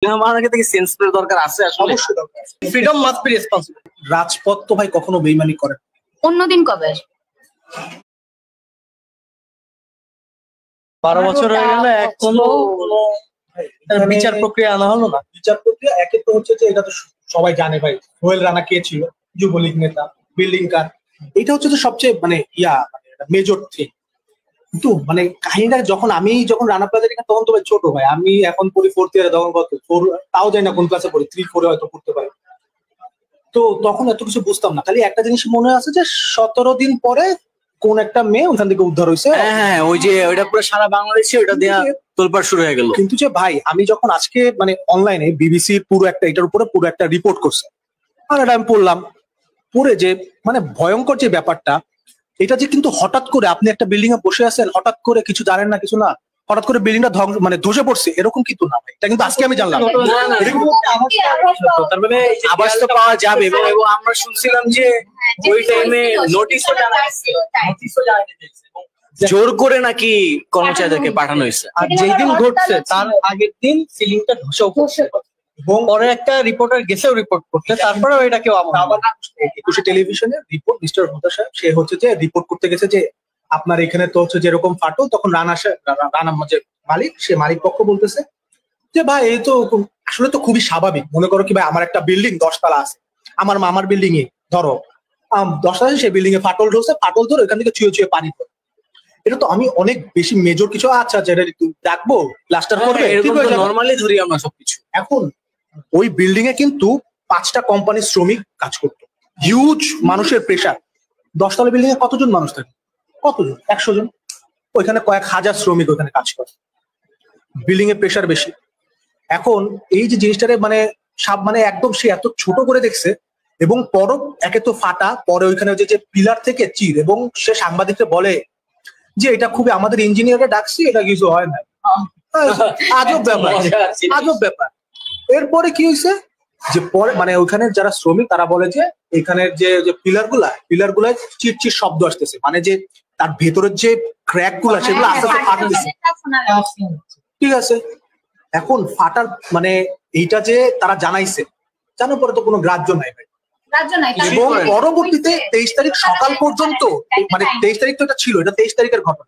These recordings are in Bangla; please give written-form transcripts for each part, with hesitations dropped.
আমাদের থেকে সেন্সের দরকার আছে আসলে, অবশ্যই দরকার। Freedom must be responsible. রাজপথ তো ভাই কখনো বেইমানি করে না। অন্যদিন কবে? 12 বছর হয়ে গেল, এখনো বিচার প্রক্রিয়া আনা হলো না। বিচার প্রক্রিয়া একে তো হচ্ছে যে এটা তো সবাই জানে ভাই, সোহেল রানা কে ছিল, যুবলীগ নেতা, বিল্ডিং কার, এটা হচ্ছে তো সবচেয়ে মানে মেজর থিং। কিন্তু মানে কাহিনীটা যখন রানা প্লাজা তখন তো ভাই ছোট ভাই, আমি এখন পড়ি 4th ইয়ারে, তখন কত 4, তাও জানি না কোন ক্লাসে পড়ি, 3, 4 হয়তো পড়তে পারি। তো তখন এত কিছু বুঝতাম না, খালি একটা জিনিস মনে আছে যে 17 দিন পরে কোন একটা মেয়ে ওখান থেকে উদ্ধার হয়েছে। হ্যাঁ, ওই যে ওইটা পুরো সারা বাংলাদেশে ওইটা দেয়া তোলপাড় শুরু হয়ে গেল। কিন্তু যে ভাই আমি যখন আজকে মানে অনলাইনে বিবিসির এটার উপরে পুরো একটা রিপোর্ট করছে, আর এটা আমি পড়লাম, পড়ে যে মানে ভয়ঙ্কর যে ব্যাপারটা, এটা যে কিন্তু হঠাৎ করে আপনি একটা বিল্ডিং এ বসে আছেন, হঠাৎ করে কিছু জানেন না, কিছু না, হঠাৎ করে বিল্ডিংটা ধসে পড়ছে, এরকম কিন্তু না ভাই, এটা কিন্তু আজকে আমি জানলাম। তার মানে আবাস তো পাওয়া যাবে, এবং আমরা শুনছিলাম যে ওই টাইমে নোটিশও জোর করে নাকি কর্মচারীদেরকে পাঠানো হয়েছে, আর যেই দিন ঘটছে তার আগের দিন সিলিংটা ধসেও পড়ছে, এবং পরে একটা রিপোর্টার গেছেও রিপোর্ট করতে, তারপরেও এটা কেউ আবার 21 টেলিভিশনের রিপোর্ট, মিস্টার হুদা সাহেব সে হচ্ছে যে রিপোর্ট করতে গেছে যে আপনার এখানে তো হচ্ছে যেরকম ফাটল, তখন রানা যে মালিক, সে মালিক পক্ষ বলতেছে যে ভাই এই তো আসলে তো খুবই স্বাভাবিক, মনে করো কি ভাই আমার একটা বিল্ডিং 10 তলা আছে, আমার মামার বিল্ডিং এ ধরো 10 তলা আছে, সেই বিল্ডিং এ ফাটল ঢুকছে, ফাটল ধরে ওইখান থেকে ছুঁয়ে ছুঁয়ে পানি পড়ে, এটা তো আমি অনেক বেশি মেজর কিছু, আচ্ছা এটা ডাকবো প্লাস্টার করবে, নরমালি ধরি আমরা সবকিছু। এখন ওই বিল্ডিং এ কিন্তু 5টা কোম্পানির শ্রমিক কাজ করতো, হিউজ মানুষের প্রেসার। 10 তলা বিল্ডিং এ কতজন মানুষ থাকে? কতজন? 100 জন। ওইখানে কয়েক হাজার শ্রমিক ওইখানে কাজ করে, বিল্ডিং এর প্রেসার বেশি। এখন এই যে জিনিসটারে মানে একদম সে এত ছোট করে দেখছে, এবং একে তো ফাটা, পরে ওইখানে যে পিলার থেকে চির, এবং সে সাংবাদিককে বলে যে এটা খুবই আমাদের ইঞ্জিনিয়ারকে ডাকছি, এটা কিছু হয় না। আজব ব্যাপার, আজব ব্যাপার। এরপরে কি হয়েছে যে পরে মানে ওইখানে যারা শ্রমিক তারা বলে যে এখানের যে পিলার গুলা চিট শব্দ আসতেছে, মানে যে তার ভেতরের যে ক্র্যাক গুলা সেগুলো আস্তে আস্তে ফাটতেছে। ঠিক আছে, এখন ফাটার মানে এইটা যে তারা জানাইছে, জানার পরে তো কোনো গ্রাহ্য নাই ভাই, এবং পরবর্তীতে 23 তারিখ সকাল পর্যন্ত, মানে 23 তারিখ তো এটা ছিল, এটা 23 তারিখের ঘটনা,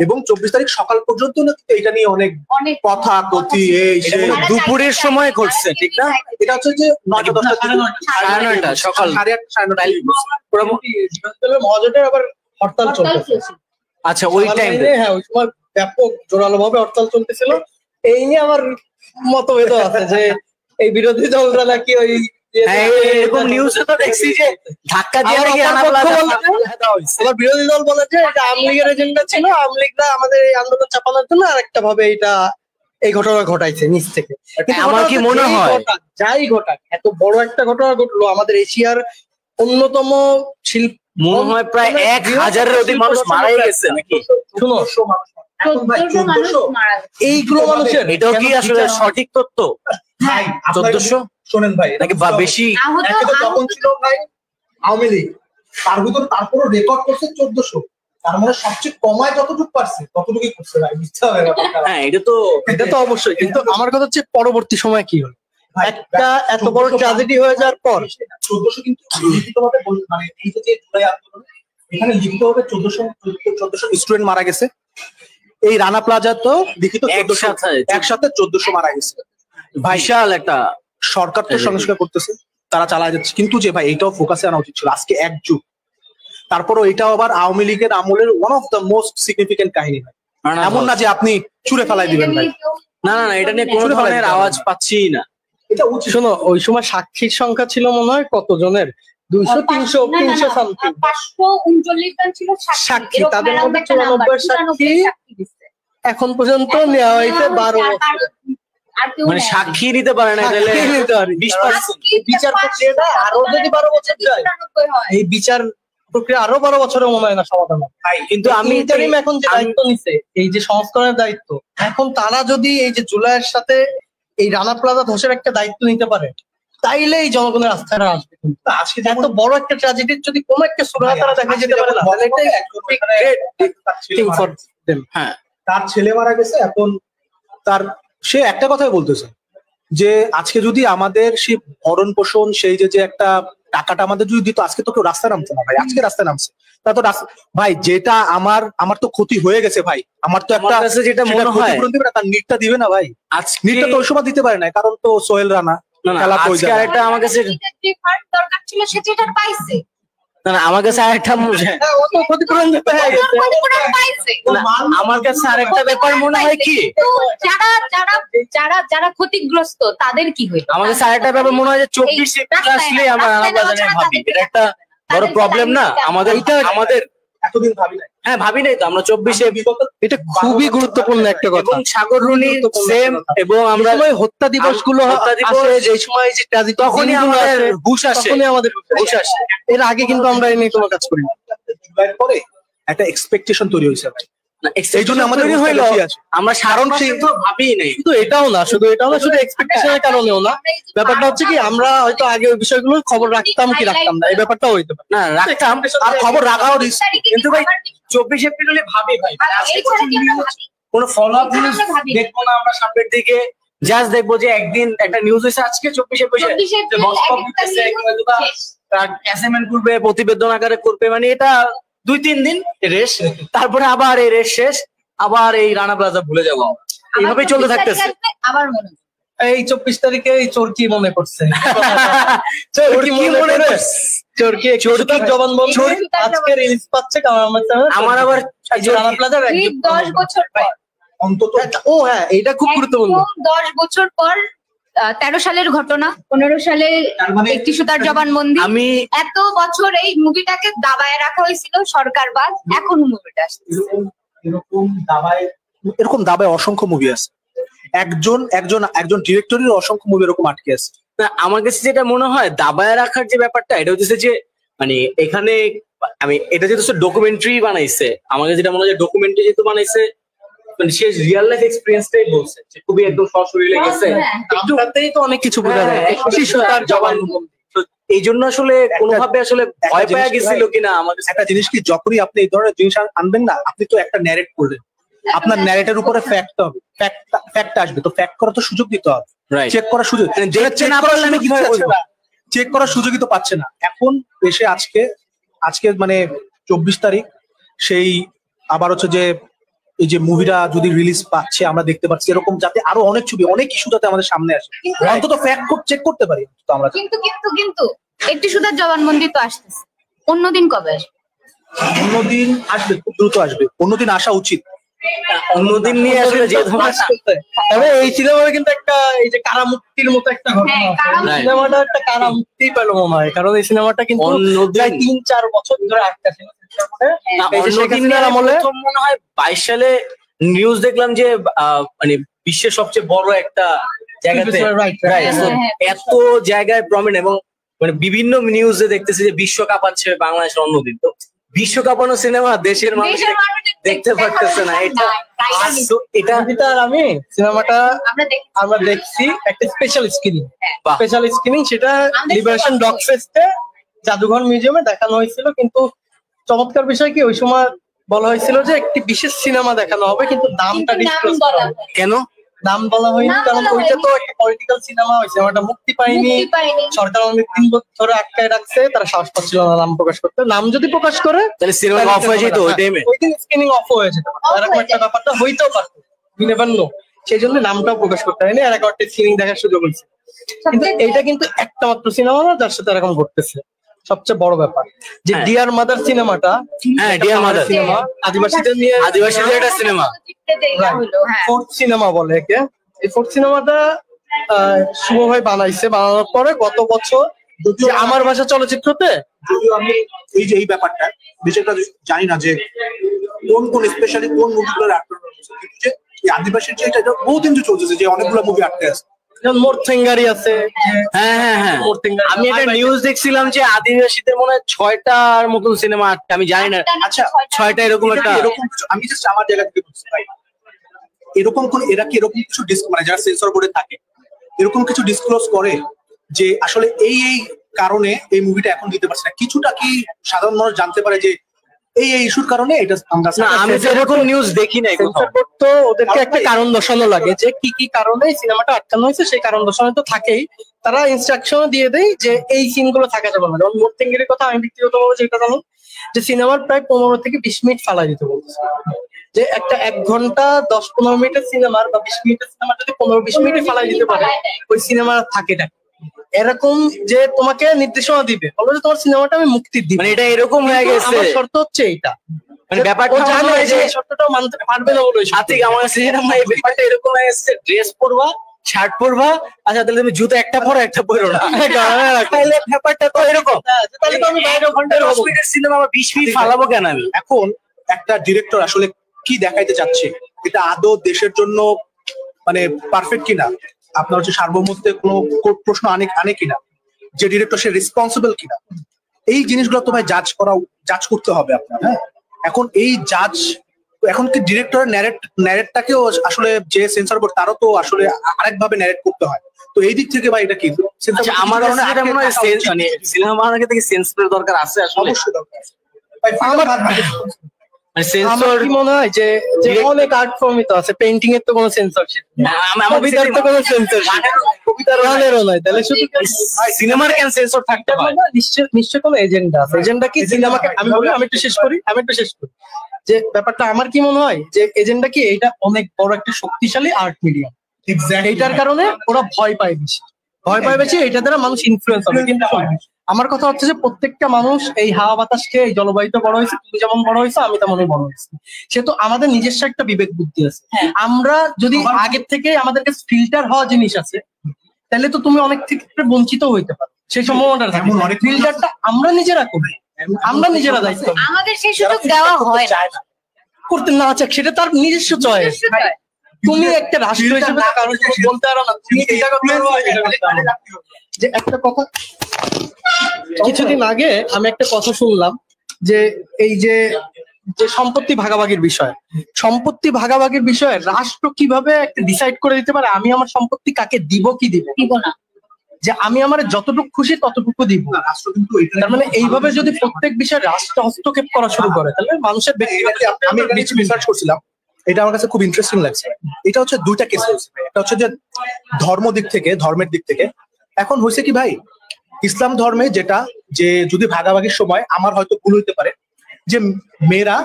এবং 24 তারিখ সকাল পর্যন্ত এটা নিয়ে অনেক কথা কথি, দুপুরের সময় ঘটছে, ঠিক না? এটা হচ্ছে যে 9টা 10টা সকাল 8:30 মহাজোটের আবার হরতাল চলতেছে। আচ্ছা, ওই টাইমে হ্যাঁ ওই সময় ব্যাপক জোরালো ভাবে হরতাল চলতেছিল। এই নিয়ে আমার মতভেদ আছে যে এই বিরোধী দলরা নাকি ওই এরকম নিউজে তো দেখছি যে ধাক্কা দিয়ে বিরোধী দল বলে যে এটা আওয়ামী লীগের এজেন্ডা ছিল, আওয়ামী লীগরা আমাদের এই আন্দোলন চাপানোর জন্য আরেকটা ভাবে এই ঘটনা ঘটাইছে নিচ থেকে। আমার কি মনে হয় যাই ঘটাক, এত বড় একটা ঘটনা ঘটলো, আমাদের এশিয়ার অন্যতম শিল্প, মনে হয় প্রায় 1000-এর অধিক মানুষ মারাই গেছে নাকি? শুনো, এইগুলো মানুষের, এটাও কি আসলে সঠিক তথ্য? 1400 শোনেন ভাই, নাকি বেশি? তখন ছিল ভাই আওয়ামী লীগ, তার ভিতর তারপরও রেকর্ড করছে 1400, তার মানে সবচেয়ে কমায় যতটুকু পারছে ততটুকুই করছে ভাই, বুঝতে হবে। হ্যাঁ এটা তো অবশ্যই, কিন্তু আমার কথা হচ্ছে পরবর্তী সময় কি হলো, একটা এত বড় ট্র্যাজেডি হয়ে যাওয়ার পর 1400 কিন্তু লিখিতভাবে মানে এই যে জুলাই আন্দোলন, এখানে লিখিতভাবে 1400 স্টুডেন্ট মারা গেছে। এই রানা প্লাজা তো লিখিত একসাথে 1400 মারা গেছে। বিশাল একটা, সরকার তো সংস্কার করতেছে, তারা চালা যাচ্ছে, কিন্তু যে ভাই এইটাও ফোকাসে আনা উচিত ছিল। আজকে 1 যুগ, তারপরও এটাও আবার আওয়ামী লীগের আমলের one of the most significant কাহিনী হয়, এমন না যে আপনি ছুড়ে ফেলাই দিবেন ভাই। না, এটা নিয়ে কোনো ধরনের আওয়াজ পাচ্ছি না। এটা শোনো, ওই সময় সাক্ষীর সংখ্যা ছিল মনে হয় কত জনের, 200-300 সামথিং, 539 জন ছিল সাক্ষী, তাদের মধ্যে 94 সাক্ষী এখন পর্যন্ত নেওয়া হয়েছে 12 বছর। মানে সাক্ষী নিতে পারে না, বিচার প্রক্রিয়াটা আরো যদি 12 বছর যায়, এই বিচার প্রক্রিয়া আরো 12 বছরের মনে হয় না সমাধান হয়। কিন্তু আমি এখন যে দায়িত্ব নিছে, এই যে সংস্কারের দায়িত্ব, এখন তারা যদি এই যে জুলাইয়ের সাথে এই রানা প্লাজা ধসের একটা দায়িত্ব নিতে পারে, তাইলে এই জনগণের আস্থাটা আসবে। কিন্তু আজকে এত বড় একটা ট্র্যাজেডির যদি কোনো একটা সুরাহা তারা দেখা যেতে পারে, হ্যাঁ, তার ছেলে মারা গেছে, এখন সে একটা কথাই বলতেছে যে আজকে যদি আমাদের সেই ভরণ পোষণ সেই যে একটা টাকাটা আমাদের যদি দিত, আজকে তো কেউ রাস্তায় নামতো না ভাই। আজকে রাস্তায় নামছে তা তো ভাই যেটা আমার তো ক্ষতি হয়ে গেছে ভাই, আমার তো একটা কাছে যেটা মনে হয় ক্ষতিপূরণ দিবে না, তার নিটটা দিবে না ভাই। নিটটা তো ওই সময় দিতে পারে না, কারণ তো সোহেল রানা খেলা তো ওই আজকে আরেকটা আমার কাছে যে ফান্ড দরকার ছিল সেটা পাইছে। না আমার কাছে আরেকটা ক্ষতিপূরণ দিতে হয়ে গেছে। ক্ষতিপূরণ পাইছে। আমার কাছে আরেকটা ব্যাপার মনে হয় কি, তো যারা যারা যারা যারা ক্ষতিগ্রস্ত তাদের কি হইল? আমার কাছে আরেকটা ব্যাপার মনে হয় যে 24 এপ্রিল আসলে আমরা রানা প্লাজা নিয়ে ভাবি, এটা একটা বড় প্রবলেম না আমাদের। আমাদের এতদিন ভাবি নাই। হ্যাঁ ভাবি নাই তো আমরা 24-এ, এটা খুবই গুরুত্বপূর্ণ একটা কথা। এবং সাগর রুনি সেম, এবং আমরা হত্যা দিবস গুলো যে সময় যে ট্র্যাজেডি তখনই আমাদের হুশ আসে, তখনই আমাদের হুশ আসে। এর আগে কিন্তু আমরা এই নিয়ে কোনো কাজ করি না। জুলাইয়ের পরে একটা এক্সপেকটেশন তৈরি হয়েছে ভাই, এই জন্য আমাদের তৈরি হইলো, হইলো আমরা কারণ তো ভাবিই নাই। শুধু এটাও না, শুধু এক্সপেকটেশনের কারণেও না, ব্যাপারটা হচ্ছে কি আমরা হয়তো আগে ওই বিষয়গুলো খবর রাখতাম কি রাখতাম না, এই ব্যাপারটাও হইতে পারে। না রাখতাম, আর খবর রাখাও রিস্ক। কিন্তু ভাই 24 এপ্রিল হলে ভাবি ভাই কোনো ফলো আপ নিউজ দেখবো না আমরা সামনের দিকে, জাস্ট দেখবো যে একদিন একটা নিউজ হয়েছে আজকে 24 এপ্রিল তার অ্যাসাইনমেন্ট করবে, প্রতিবেদন আকারে করবে, মানে এটা 2-3 দিন রেস, তারপরে আবার এই রেস শেষ, আবার এই রানা প্লাজা ভুলে যাবো, এইভাবেই চলতে থাকতেছে। আবার মনে এই 24 তারিখে এই চোরকি মনে করছে, চোরকি মনে করছে? চোরকি জবানবন্দি আজকে রিলিজ পাচ্ছে আমার আবার রানা প্লাজার 10 বছর পর, অন্তত ও হ্যাঁ এটা খুব গুরুত্বপূর্ণ। 10 বছর পর 13 সালের ঘটনা, 15 সালে একটি সুতার জবানবন্দি। আমি এত বছর এই মুভিটাকে দাবায় রাখা হয়েছিল সরকারবাদ, এখন মুভিটা আসছে। এরকম দাবায় অসংখ্য মুভি আছে, একজন ডিরেক্টরের অসংখ্য মুভি এরকম আটকে আছে। না, আমার কাছে যেটা মনে হয় দাবায় রাখার যে ব্যাপারটা, এটা হচ্ছে যে মানে এখানে আমি এটা যেহেতু ডকুমেন্টারি বানাইছে, আমার কাছে যেটা মনে হয় ডকুমেন্টারি যেহেতু বানাইছে, মানে সে রিয়েল লাইফ এক্সপিরিয়েন্সটাই বলছে, খুবই একদম সশরীরে গেছে, একটুতেই তো অনেক কিছু বোঝা যায়। তার জবানবন্দি, এই জন্য আসলে কোনোভাবে আসলে ভয় পেয়ে গেছিল কিনা আমাদের। একটা জিনিস কি, যখনই আপনি এই ধরনের জিনিস আনবেন না, আপনি তো একটা ন্যারেট করলেন, আপনার ন্যারেটের উপরে ফ্যাক্ট হবে, ফ্যাক্ট আসবে, তো ফ্যাক্ট করার তো সুযোগ দিতে হবে, চেক করার সুযোগ, চেক করার সুযোগই তো পাচ্ছে না এখন এসে। আজকে মানে 24 তারিখ, সেই আবার হচ্ছে যে এই যে মুভিটা যদি রিলিজ পাচ্ছে আমরা দেখতে পাচ্ছি, এরকম যাতে আরো অনেক ছবি, অনেক ইস্যু যাতে আমাদের সামনে আসে, অন্তত ফ্যাক্ট চেক করতে পারি তো আমরা। কিন্তু একটি সুতার জবানবন্দি তো আসতেছে, অন্যদিন কবে আসবে? অন্যদিন আসবে, খুব দ্রুত আসবে, অন্যদিন আসা উচিত। অন্যদিন নিয়ে আসলে যে তবে এই সিনেমাটা কিন্তু একটা এই যে কারামুক্তির মতো একটা ঘটনা আছে, সিনেমাটা একটা কারামুক্তি পেল মনে হয়, কারণ এই সিনেমাটা কিন্তু প্রায় 3-4 বছর ধরে আটকা ছিল। মনে হয় 22 সালে নিউজ দেখলাম যে মানে বিশ্বের সবচেয়ে বড় একটা জায়গাতে এত জায়গায় প্রমিনেন্ট, এবং মানে বিভিন্ন নিউজে দেখতেছি যে বিশ্ব কাঁপাচ্ছে বাংলাদেশের অন্যদিন। তো বিশ্ব কাঁপানো সিনেমা দেশের মানুষ দেখতে পারতেছে না, এটা আমি সিনেমাটা আমরা দেখছি একটা স্পেশাল স্ক্রিনিং, সেটা লিবারেশন ডগ ফেস্টে জাদুঘর মিউজিয়ামে দেখানো হয়েছিল। কিন্তু চমৎকার বিষয় কি, ওই সময় বলা হয়েছিল যে একটি বিশেষ সিনেমা দেখানো হবে, কিন্তু দামটা ডিসক্লোজ করা হবে। কেন নাম বলা হয়নি? কারণ ওইটা তো একটা পলিটিক্যাল সিনেমা, ওই সিনেমাটা মুক্তি পায়নি, সরকার অনেক দিন ধরে আটকায় রাখছে, তারা সাহস পাচ্ছিল না নাম প্রকাশ করতে। নাম যদি প্রকাশ করে তাহলে সিনেমা অফ হয়ে যেত, ওই টাইমে ওই দিন স্ক্রিনিং অফ হয়ে যেত, এরকম একটা ব্যাপারটা হইতেও পারতো, উই নেভার নো। সেই জন্য নামটাও প্রকাশ করতে হয়নি, আর একটা স্ক্রিনিং দেখার সুযোগ হয়েছে। কিন্তু এইটা কিন্তু একটা মাত্র সিনেমা না যার সাথে এরকম ঘটতেছে, সবচেয়ে বড় ব্যাপার যে ডিয়ার মাদার সিনেমাটা, হ্যাঁ ডিয়ার মাদার সিনেমা, আদিবাসীদের নিয়ে, আদিবাসীদের একটা সিনেমা, ফোর্থ সিনেমা বলে একে। এই ফোর্থ সিনেমাটা শুভ ভাই বানাইছে, বানানোর পরে গত বছর আমার ভাষা চলচ্চিত্রতে, যদিও আমি এই ব্যাপারটা বিষয়টা জানি না যে কোন স্পেশালি কোন মুভিগুলোর আটকে রয়েছে, কিন্তু যে আদিবাসীর যে এটা বহুদিন চলতেছে, যে অনেকগুলো মুভি আটকে আছে, যেমন মোরথেঙ্গারি আছে। হ্যাঁ আমি একটা নিউজ দেখছিলাম যে আদিবাসীদের মনে হয় 6টার মতন সিনেমা আটকে, আমি জানি না। আচ্ছা 6টা এরকম একটা, আমি জাস্ট আমার জায়গা থেকে বলছি ভাই, এরা কি এরকম কিছু মানে যারা সেন্সর বোর্ডে থাকে এরকম কিছু ডিসক্লোজ করে যে আসলে এই কারণে এই মুভিটা এখন দিতে পারছে না? কিছুটা কি সাধারণ মানুষ জানতে পারে যে এই ইস্যুর কারণে এটা আমরা আমি এরকম নিউজ দেখি নাই। সেন্সর বোর্ড তো ওদেরকে একটা কারণ দর্শানো লাগে যে কি কি কারণে সিনেমাটা আটকানো হয়েছে, সেই কারণ দর্শানো তো থাকেই। তারা ইনস্ট্রাকশন দিয়ে দেয় যে এই সিন গুলো থাকা যাবে না। যেমন মোর্তিঙ্গির কথা আমি ব্যক্তিগতভাবে যেটা জানি যে সিনেমার প্রায় 15 থেকে 20 মিনিট ফালাই দিতে বলতেছে, যে একটা 1 ঘন্টা 10-15 মিনিটের সিনেমার বা 20 মিনিটের সিনেমা যদি 15-20 মিনিটে ফালাই দিতে পারে ওই সিনেমা থাকে না। এরকম যে তোমাকে নির্দেশনা দিবে, বলো যে তোমার সিনেমাটা আমি মুক্তি দিব, মানে এটা এরকম হয়ে গেছে। আমার শর্ত হচ্ছে এইটা, মানে ব্যাপারটা জানে যে শর্তটাও মানতে পারবে না বলে সাথে আমার কাছে এই ব্যাপারটা এরকম হয়ে গেছে, ড্রেস পরবা, শার্ট পরবা, আচ্ছা তাহলে তুমি জুতো একটা পরো একটা পরো না, তাহলে ব্যাপারটা তো এরকম। তাহলে তো আমি 12 ঘন্টার 10 মিনিটের সিনেমা 20 মিনিট ফালাবো কেন আমি? এখন একটা ডিরেক্টর আসলে কি দেখাইতে চাচ্ছে, এটা আদৌ দেশের জন্য মানে পারফেক্ট কিনা, আপনার হচ্ছে সার্বভৌমত্বে কোনো প্রশ্ন আনে কিনা, যে ডিরেক্টর সে রেসপন্সিবল কিনা, এই জিনিসগুলো তো ভাই জাজ করতে হবে আপনার। হ্যাঁ, এখন এই জাজ এখন কি ডিরেক্টরের ন্যারেটটাকেও আসলে যে সেন্সর বোর্ড তারও তো আসলে আরেকভাবে ন্যারেট করতে হয়। তো এই দিক থেকে ভাই এটা কি আমার কাছে মনে হয় সিনেমা বানানোর থেকে সেন্সরের দরকার আছে আসলে, অবশ্যই দরকার। আমার কি মনে হয় যে অনেক আর্ট ফর্মই তো আছে, পেইন্টিং এর তো কোনো সেন্সরশিপ নেই, কবিতার তো কোনো সেন্সরশিপ, কবিতার গানেরও নয়, তাহলে শুধু সিনেমার কেন সেন্সর থাকতে হয়? নিশ্চয় কোনো এজেন্ডা আছে। এজেন্ডা কি সিনেমাকে আমি একটু শেষ করি যে ব্যাপারটা আমার কি মনে হয় যে এজেন্ডা কি এটা অনেক বড় একটা শক্তিশালী আর্ট মিডিয়াম, এইটার কারণে ওরা ভয় পায় বেশি, এটা দ্বারা মানুষ ইনফ্লুয়েন্স হবে। কিন্তু আমার কথা হচ্ছে যে প্রত্যেকটা মানুষ এই হাওয়া বাতাস খেয়ে এই জলবায়ুতে বড় হয়েছে, তুমি যেমন বড় হয়েছে আমি তেমনই বড় হয়েছি, সে তো আমাদের নিজস্ব একটা বিবেক বুদ্ধি আছে। আমরা যদি আগের থেকে আমাদের কাছে ফিল্টার হওয়া জিনিস আছে, তাহলে তো তুমি অনেক ক্ষেত্রে বঞ্চিত হইতে পারো, সেই সম্ভাবনাটা থাকে। ফিল্টারটা আমরা নিজেরা করি, আমরা নিজেরা দায়িত্ব, আমাদের সেই সুযোগ দেওয়া হয় না, করতে না চাক সেটা তার নিজস্ব চয়েস। তুমি একটা রাষ্ট্র হিসেবে কারণ বলতে পারো না, যে একটা কথা কিছুদিন আগে আমি একটা কথা শুনলাম যে এই যে সম্পত্তি ভাগাভাগির বিষয়ে রাষ্ট্র কিভাবে একটা ডিসাইড করে দিতে পারে আমি আমার সম্পত্তি কাকে দিব কি দিব না, যে আমি আমার যতটুকু খুশি ততটুকু দিব। রাষ্ট্র কিন্তু তার মানে এইভাবে যদি প্রত্যেক বিষয়ে রাষ্ট্র হস্তক্ষেপ করা শুরু করে তাহলে মানুষের আমি রিসার্চ করছিলাম, এটা আমার কাছে খুব ইন্টারেস্টিং লাগছে। এটা হচ্ছে দুইটা কেস হয়েছে, একটা হচ্ছে যে ধর্মের দিক থেকে। এখন হয়েছে কি ভাই, ইসলাম ধর্মে যেটা যে যদি ভাগাভাগির সময় আমার হয়তো ভুল হইতে পারে, যে মেয়েরা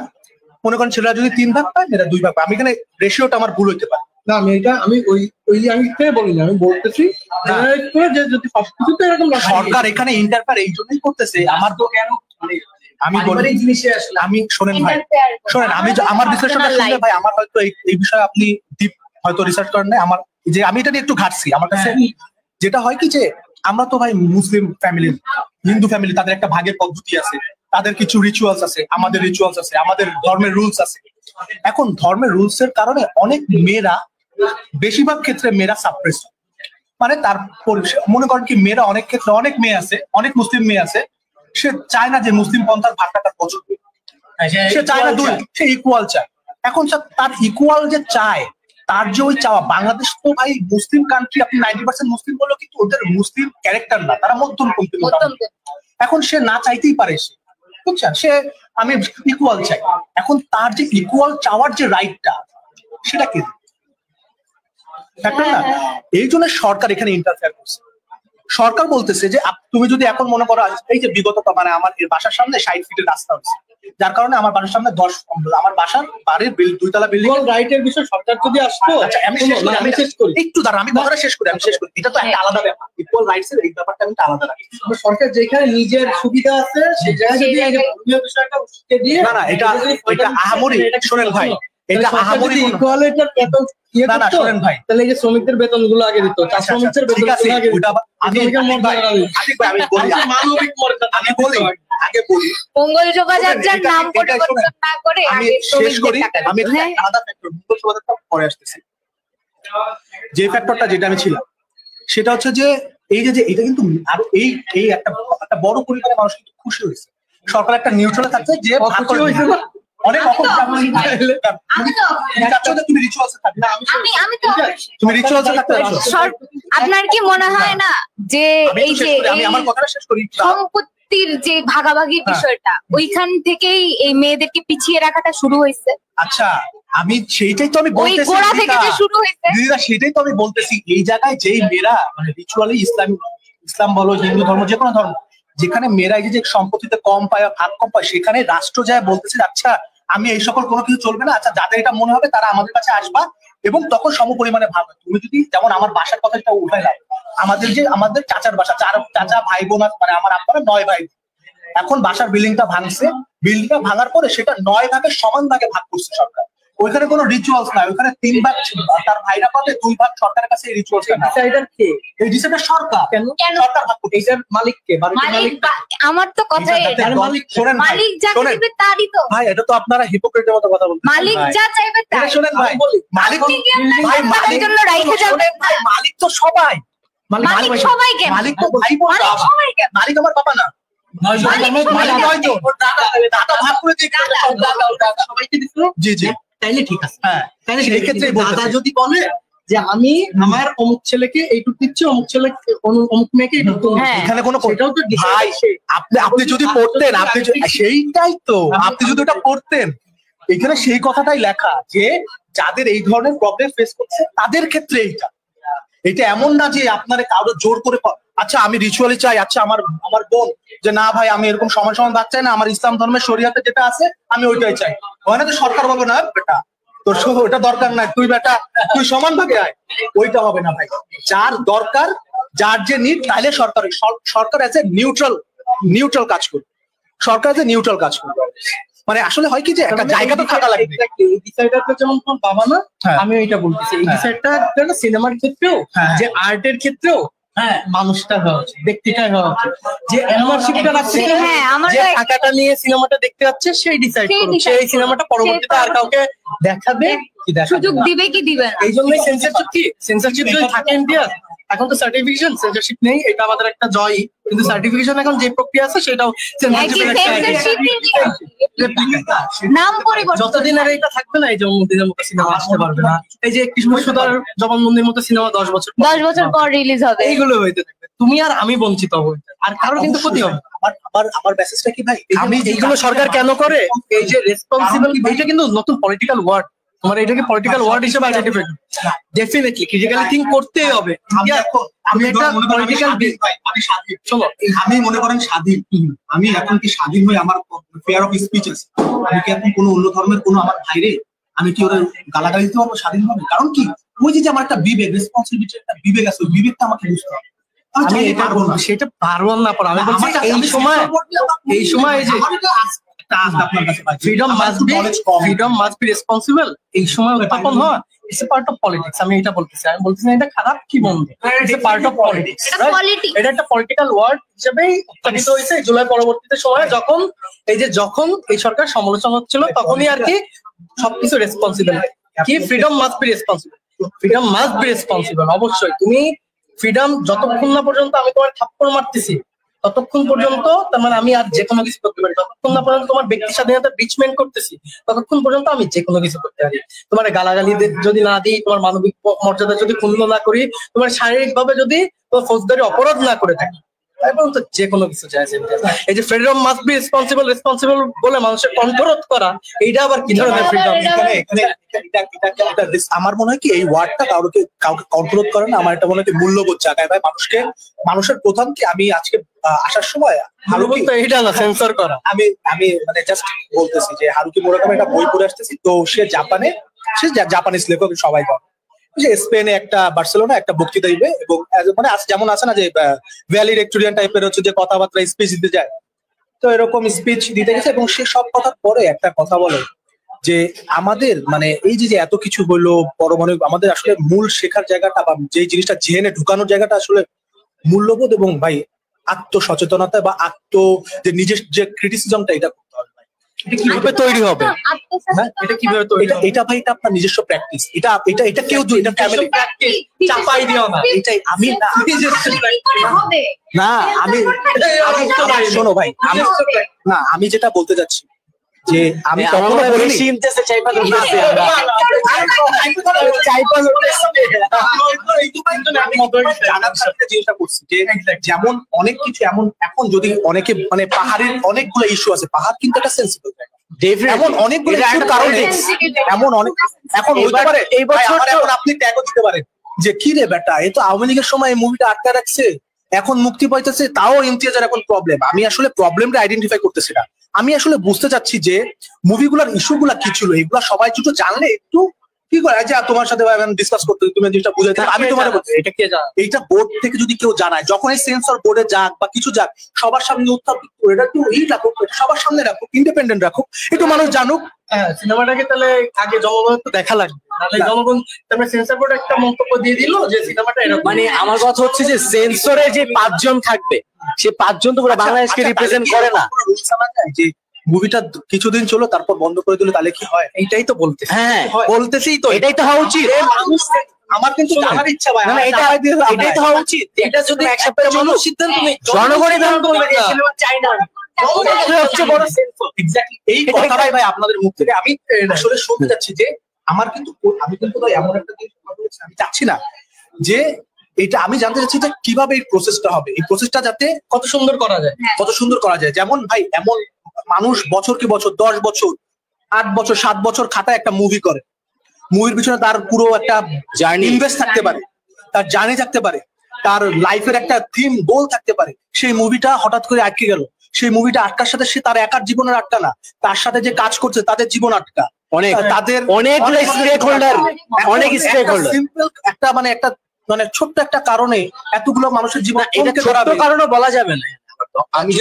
মনে করেন ছেলেরা যদি 3 ভাগ পায় মেয়েরা 2 ভাগ পায়, আমি এখানে রেশিওটা আমার ভুল হইতে পারে না, আমি ওই বলি না, আমি বলতেছি যে যদি সবকিছুতে এরকম সরকার এখানে ইন্টারফেয়ার এই জন্যই করতেছে। আমার তো কেন আমি বলি আমি শোনেন আমি আমার বিশ্লেষণটা শুনলে ভাই আমার হয়তো এই বিষয়ে আপনি ডিপ হয়তো রিসার্চ করেন না, আমার যে আমি এটা নিয়ে একটু ঘাটছি। আমার কাছে যেটা হয় কি যে আমরা তো ভাই মুসলিম ফ্যামিলি, হিন্দু ফ্যামিলি, তাদের একটা ভাগের পদ্ধতি আছে, তাদের কিছু রিচুয়ালস আছে, আমাদের রিচুয়ালস আছে, আমাদের ধর্মের রুলস আছে। এখন ধর্মের রুলস এর কারণে অনেক মেয়েরা, বেশিরভাগ ক্ষেত্রে মেয়েরা সাপ্রেস, মানে তার মনে করেন কি মেয়েরা অনেক ক্ষেত্রে অনেক মেয়ে আছে, অনেক মুসলিম মেয়ে আছে, সে চায় না যে মুসলিম পন্থার ভাগটা তার পছন্দ, সে চায় না সে ইকুয়াল চায়। এখন তার ইকুয়াল যে চায়, তার যে ওই চাওয়া, বাংলাদেশ তো ভাই মুসলিম কান্ট্রি, আপনি 90% মুসলিম বললো কিন্তু ওদের মুসলিম ক্যারেক্টার না, তারা মধ্যমপন্থী। এখন সে না চাইতেই পারে, সে বুঝছেন, সে আমি ইকুয়াল চাই। এখন তার যে ইকুয়াল চাওয়ার যে রাইটটা, সেটা কি না? এই জন্য সরকার এখানে ইন্টারফেয়ার করছে। সরকার বলতেছে যে তুমি যদি এখন মনে করো এই যে বিগত মানে আমার বাসার সামনে 60 ফিটের রাস্তা হচ্ছে, যার কারণে আমার বাসার সামনে আমার বাসার বাড়ির 2 তলা বিল্ডিং রাইটের বিষয় সরকার যদি আসতো। আমি শেষ করি একটু দাঁড়া, আমি কথাটা শেষ করি। এটা তো একটা আলাদা ব্যাপার, ইকুয়াল রাইটস এর এই ব্যাপারটা আমি আলাদা রাখি। সরকার যেখানে নিজের সুবিধা আছে সেই জায়গায় যদি বিষয়টা উঠতে দিয়ে না এটা আহামরি, শোনেন ভাই, এটা আহামরি ইকুয়ালিটির বেতন না শোনেন ভাই, তাহলে এই যে শ্রমিকদের বেতন গুলো আগে দিত, শ্রমিকদের বেতন আগে দিত, আমি বলি মঙ্গল শোভাযাত্রার নাম পরিবর্তন না করে আমি শেষ করি। আমি আলাদা ফ্যাক্টর মঙ্গল শোভাযাত্রা পরে আসতেছি। যে ফ্যাক্টরটা যেটা আমি ছিলাম সেটা হচ্ছে যে এই যে এটা কিন্তু আরো এই একটা বড় পরিমাণে মানুষ কিন্তু খুশি হয়েছে। সরকার একটা নিউট্রালে থাকছে যে অনেক আপনার কি মনে হয় না যে এই যে আমি আমার কথাটা শেষ করি, সম্পত্তির যে ভাগাভাগির বিষয়টা, ওইখান থেকেই এই মেয়েদেরকে পিছিয়ে রাখাটা শুরু হয়েছে। আচ্ছা, আমি সেইটাই তো আমি ওই গোড়া থেকে যে শুরু হয়েছে দিদিরা, সেটাই তো আমি বলতেছি। এই জায়গায় যেই মেয়েরা মানে রিচুয়ালি ইসলাম বলো, হিন্দু ধর্ম, যে কোনো ধর্ম, যেখানে মেয়েরা এই যে সম্পত্তিতে কম পায়, ভাগ কম পায়, সেখানে রাষ্ট্র যায় বলতেছে আচ্ছা আমি এই সকল কোনো কিছু চলবে না, আচ্ছা যাদের এটা মনে হবে তারা আমাদের কাছে আসবা, এবং তখন সম পরিমাণে ভাগ হবে। তুমি যদি যেমন আমার বাসার কথাটা উঠাইলাম, আমাদের চাচার বাসা, চাচা ভাই বোন, মানে আমার আপনারা 9 ভাই। এখন বাসার বিল্ডিংটা ভাঙছে, বিল্ডিংটা ভাঙার পরে সেটা 9 ভাগে সমান ভাগে ভাগ করছে সরকার। ওইখানে কোনো রিচুয়ালস নাই, ওইখানে 3 ভাগ তার ভাইরা পাবে, 2 ভাগ সরকারের কাছে। এই রিচুয়ালস এই ডিসাইডার সরকার। কেন সরকার ভাগ করছে। এইটার মালিক কে? আমার তো কথাই এটা, মালিক যা চাইবে তারই তো। ভাই এটা তো আপনারা হিপোক্রেটের মতো কথা বলছেন। মালিক যা চাইবে তাই। শুনেন ভাই, মালিক জন্য রাইখে যাবে। মালিক তো সবাই, মালিক সবাই কেন? মালিক তো ভাই বোন, মালিক আমার বাবা না। জি জি, তাইলে ঠিক আছে। হ্যাঁ, তাইলে সেই ক্ষেত্রে দাদা যদি বলে যে আমি আমার অমুক ছেলেকে এইটুকু দিচ্ছি, অমুক ছেলেকে অমুক মেয়েকে এইটুকু, এখানে কোনো সেটাও তো ভাই, আপনি যদি পড়তেন, সেইটাই তো, আপনি যদি ওটা পড়তেন, এখানে সেই কথাটাই লেখা যে যাদের এই ধরনের প্রবলেম ফেস করছে তাদের ক্ষেত্রে এটা এমন না যে আপনারা কারো জোর করে আচ্ছা আমি রিচুয়ালি চাই, আচ্ছা আমার বোন যে না ভাই আমি এরকম সমান সমান ভাগ চাই না, আমার ইসলাম ধর্মের শরিয়াতে যেটা আছে আমি ওইটাই চাই। হয় না যে সরকার বলবে না বেটা তোর ওটা দরকার নাই, তুই সমান ভাগে আয়, ওইটা হবে না ভাই। যার দরকার, যার যে নিড, তাইলে সরকার এজ এ নিউট্রাল কাজ করবে। সরকার এজ এ নিউট্রাল কাজ করবে। মানে আসলে হয় কি যে একটা জায়গা তো থাকা লাগবে। এই ডিসাইডারটা যেমন তোমার বাবা না, আমি এইটা বলতেছি, এই ডিসাইডটা সিনেমার ক্ষেত্রেও, যে আর্টের ক্ষেত্রেও মানুষটা হওয়া উচিত, ব্যক্তিটা হওয়া উচিত, যে এনার্শিপটা রাখছে, যে টাকাটা নিয়ে সিনেমাটা দেখতে যাচ্ছে সেই ডিসাইড করুক সেই সিনেমাটা পরবর্তীতে আর কাউকে দেখাবে কি দেখাবে, সুযোগ দিবে কি দিবে না। এই জন্যই সেন্সরশিপ যদি থাকে ইন্ডিয়া, এখন তো সার্টিফিকেশন, সেন্সরশিপ নেই, এটা আমাদের একটা জয়, কিন্তু সার্টিফিকেশন এখন যে প্রক্রিয়া আছে সেটাও নাম পরিবর্তন, যতদিন আর এটা থাকবে না, এই জন্মদিনের মতো সিনেমা আসতে পারবে না, এই যে 21 সুতার জবানবন্দির মতো সিনেমা 10 বছর পর রিলিজ হবে, এইগুলো হইতে থাকবে, তুমি আর আমি বঞ্চিত হবো, আর কারো কিন্তু ক্ষতি হবে। আমার মেসেজটা কি ভাই, আমি এইগুলো সরকার কেন করে, এই যে রেসপন্সিবল, এটা কিন্তু নতুন পলিটিক্যাল ওয়ার্ড, তোমার এটাকে পলিটিক্যাল ওয়ার্ড হিসেবে আইডেন্টিফাই ডেফিনেটলি ক্রিটিক্যালি থিংক করতেই হবে। আমি একটা পলিটিক্যাল আমি স্বাধীন, চলো আমি মনে করেন স্বাধীন, আমি এখন কি স্বাধীন হয়ে আমার ফেয়ার অফ স্পিচ আছে, আমি কি এখন কোনো অন্য ধর্মের কোনো আমার ভাইরে আমি কি ওরা গালাগালি দিতে পারবো স্বাধীন ভাবে? কারণ কি ওই যে আমার একটা বিবেক, রেসপন্সিবিলিটি একটা বিবেক আছে, ওই বিবেকটা আমাকে বুঝতে হবে। আমি এটা পারবো না, সেটা পারবো না, আমি বলছি এই সময় এই যে ফ্রিডম মাস্ট বি রেসপন্সিবল, এই সময় উত্থাপন হওয়া it's a part of politics. আমি এটা বলতেছি, আমি বলতেছি না এটা খারাপ কি মন্দ, it's a part of politics. এটা একটা পলিটিক্যাল ওয়ার্ড হিসেবেই উত্থাপিত হয়েছে জুলাই পরবর্তীতে সময়ে, যখন এই সরকার সমালোচনা হচ্ছিল, তখনই আর কি সবকিছু রেসপন্সিবল কি, ফ্রিডম মাস্ট বি রেসপন্সিবল। অবশ্যই তুমি ফ্রিডম যতক্ষণ না পর্যন্ত আমি তোমার থাপ্পড় মারতেছি ততক্ষণ পর্যন্ত, তার মানে আমি আর যে কোনো কিছু করতে পারি, ততক্ষণ না পর্যন্ত তোমার ব্যক্তি স্বাধীনতা ব্রিচমেন্ট করতেছি ততক্ষণ পর্যন্ত আমি যে কোনো কিছু করতে পারি। তোমার গালাগালি যদি না দিই, তোমার মানবিক মর্যাদা যদি ক্ষুণ্ণ না করি, তোমার শারীরিক ভাবে যদি তোমার ফৌজদারি অপরাধ না করে থাকি, তাই বলুন তো যে কোনো কিছু চাইছে। এই যে ফ্রিডম মাস্ট বি রেসপন্সিবল বলে মানুষের কণ্ঠরোধ করা, এইটা আবার কি ধরনের ফ্রিডম? আমার মনে হয় কি এই ওয়ার্ডটা কাউকে কন্ট্রোল করে না, আমার এটা মনে হয় মূল্যবোধ জায়গায় ভাই, মানুষের প্রথম কি, আমি আজকে আসার সময় এইটা না সেন্সর করা, আমি মানে জাস্ট বলতেছি যে হারুকি মুরাকামি একটা বই পড়ে আসতেছি, তো সে জাপানিজ লেখক, সবাই যে স্পেনে একটা বার্সেলোনা একটা বক্তৃতা দিবে, এবং মানে যেমন আছে না যে ভ্যালি রেক্টোরিয়ান টাইপের হচ্ছে যে কথাবার্তা স্পিচ দিতে যায়, তো এরকম স্পিচ দিতে গেছে, এবং সে সব কথার পরে একটা কথা বলে যে আমাদের মানে এই যে এত কিছু হলো পরমাণু, আমাদের আসলে মূল শেখার জায়গাটা বা যে জিনিসটা জেনে ঢুকানোর জায়গাটা আসলে মূল্যবোধ এবং ভাই আত্মসচেতনতা বা যে নিজের যে ক্রিটিসিজমটা, এটা করতে হবে। কিভাবে তৈরি হবে, এটা কিভাবে তৈরি হবে, এটা ভাই এটা আপনার নিজস্ব প্র্যাকটিস, এটা কেউ এটা ফ্যামিলি চাপাই দিও না, এটাই আমি না আমি শোনো ভাই, আমি যেটা বলতে যাচ্ছি যে আমি কখনো বলিনি যেমন অনেক কিছু এমন এখন যদি অনেকে মানে পাহাড়ের অনেকগুলো ইস্যু আছে, পাহাড় কিন্তু একটা সেন্সিবল জায়গা, এমন অনেকগুলো ইস্যুর কারণে এমন অনেক এখন হইতে পারে এই বছর আপনি ট্যাগও দিতে পারেন যে কি রে বেটা, এ তো আওয়ামী লীগের সময় এই মুভিটা আটকে রাখছে, এখন মুক্তি পাইতেছে, তাও ইমতিয়াজের এখন প্রবলেম। আমি আসলে প্রবলেমটা আইডেন্টিফাই করতেছি না, আমি আসলে বুঝতে চাচ্ছি যে মুভিগুলোর ইস্যু গুলা কি ছিল, এগুলা সবাই দুটো জানলে একটু কি করে যে তোমার সাথে ডিসকাস করতে, তুমি জিনিসটা বুঝাইতে, আমি তোমার এটা কে জানা, এইটা বোর্ড থেকে যদি কেউ জানায়, যখন এই সেন্সর বোর্ডে যাক বা কিছু যাক, সবার সামনে উত্থাপিত এটা একটু রাখুক, সবার সামনে রাখুক, ইন্ডিপেন্ডেন্ট রাখুক, একটু মানুষ জানুক। হ্যাঁ, সিনেমাটাকে তাহলে আগে জনগণ তো দেখা লাগবে, তাহলে জনগণ তারপরে সেন্সর বোর্ড একটা মন্তব্য দিয়ে দিল যে সিনেমাটা এরকম। মানে আমার কথা হচ্ছে যে সেন্সরে যে 5 জন থাকবে, সে 5 জন তো পুরো বাংলাদেশকে রিপ্রেজেন্ট করে না। যে মুভিটা কিছুদিন চলো তারপর বন্ধ করে দিলে তাহলে কি হয়, এইটাই তো বলতে, হ্যাঁ বলতেছি তো, এটাই তো হওয়া উচিত। আমার কিন্তু জানার ইচ্ছা ভাই, এটাই তো হওয়া উচিত। এটা যদি এক সপ্তাহের জন্য সিদ্ধান্ত নেই, জনগণই ধারণ করবে, চাই না। এই কথাটাই ভাই আপনাদের মুখ থেকে আমি আসলে শুনতে চাচ্ছি যে আমি কিন্তু ভাই এমন একটা জিনিস আমি চাচ্ছি না যে এটা, আমি জানতে চাচ্ছি যে কিভাবে এই প্রসেসটা হবে, এই প্রসেসটা যাতে কত সুন্দর করা যায়, কত সুন্দর করা যায়। যেমন ভাই এমন মানুষ বছর কি বছর 10 বছর 8 বছর 7 বছর খাতায় একটা মুভি করে, মুভির পিছনে তার পুরো একটা জার্নি ইনভেস্ট থাকতে পারে, তার জার্নি থাকতে পারে, তার লাইফের একটা থিম গোল থাকতে পারে। সেই মুভিটা হঠাৎ করে আটকে গেল, সেই মুভিটা আটকার সাথে সে তার একার জীবনের আটকা না, তার সাথে যে কাজ করছে তাদের জীবন আটকা, অনেক তাদের অনেক স্টেক হোল্ডার, অনেক স্টেক হোল্ডার। সিম্পল একটা মানে ছোট্ট একটা কারণে এতগুলো মানুষের জীবন, এটা ছোট্ট কারণে বলা যাবে না। আমি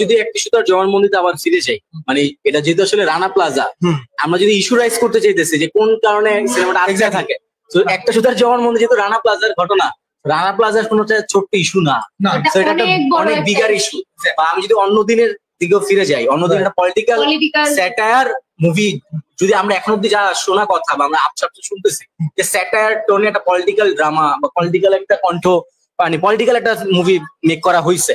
যদি একটা সুতার জবানবন্দিতে আবার ফিরে যাই, মানে এটা যেহেতু আসলে রানা প্লাজা, আমরা যদি ইস্যু রাইজ করতে চাইতেছি যে কোন কারণে সিনেমাটা আটকে থাকে, তো একটা সুতার জবানবন্দি যেহেতু রানা প্লাজার ঘটনা, রানা প্লাজার কোনো ছোট্ট ইস্যু না, এটা একটা অনেক বিগার ইস্যু। বা আমি যদি অন্য দিনের দিকেও ফিরে যাই, অন্য দিনের একটা পলিটিক্যাল স্যাটায়ার মুভি, যদি আমরা এখন অব্দি যা শোনা কথা বা আমরা আপসাপ শুনতেছি যে স্যাটায়ার টোনে একটা পলিটিক্যাল ড্রামা বা পলিটিক্যাল একটা কণ্ঠ, মানে পলিটিক্যাল একটা মুভি মেক করা হয়েছে।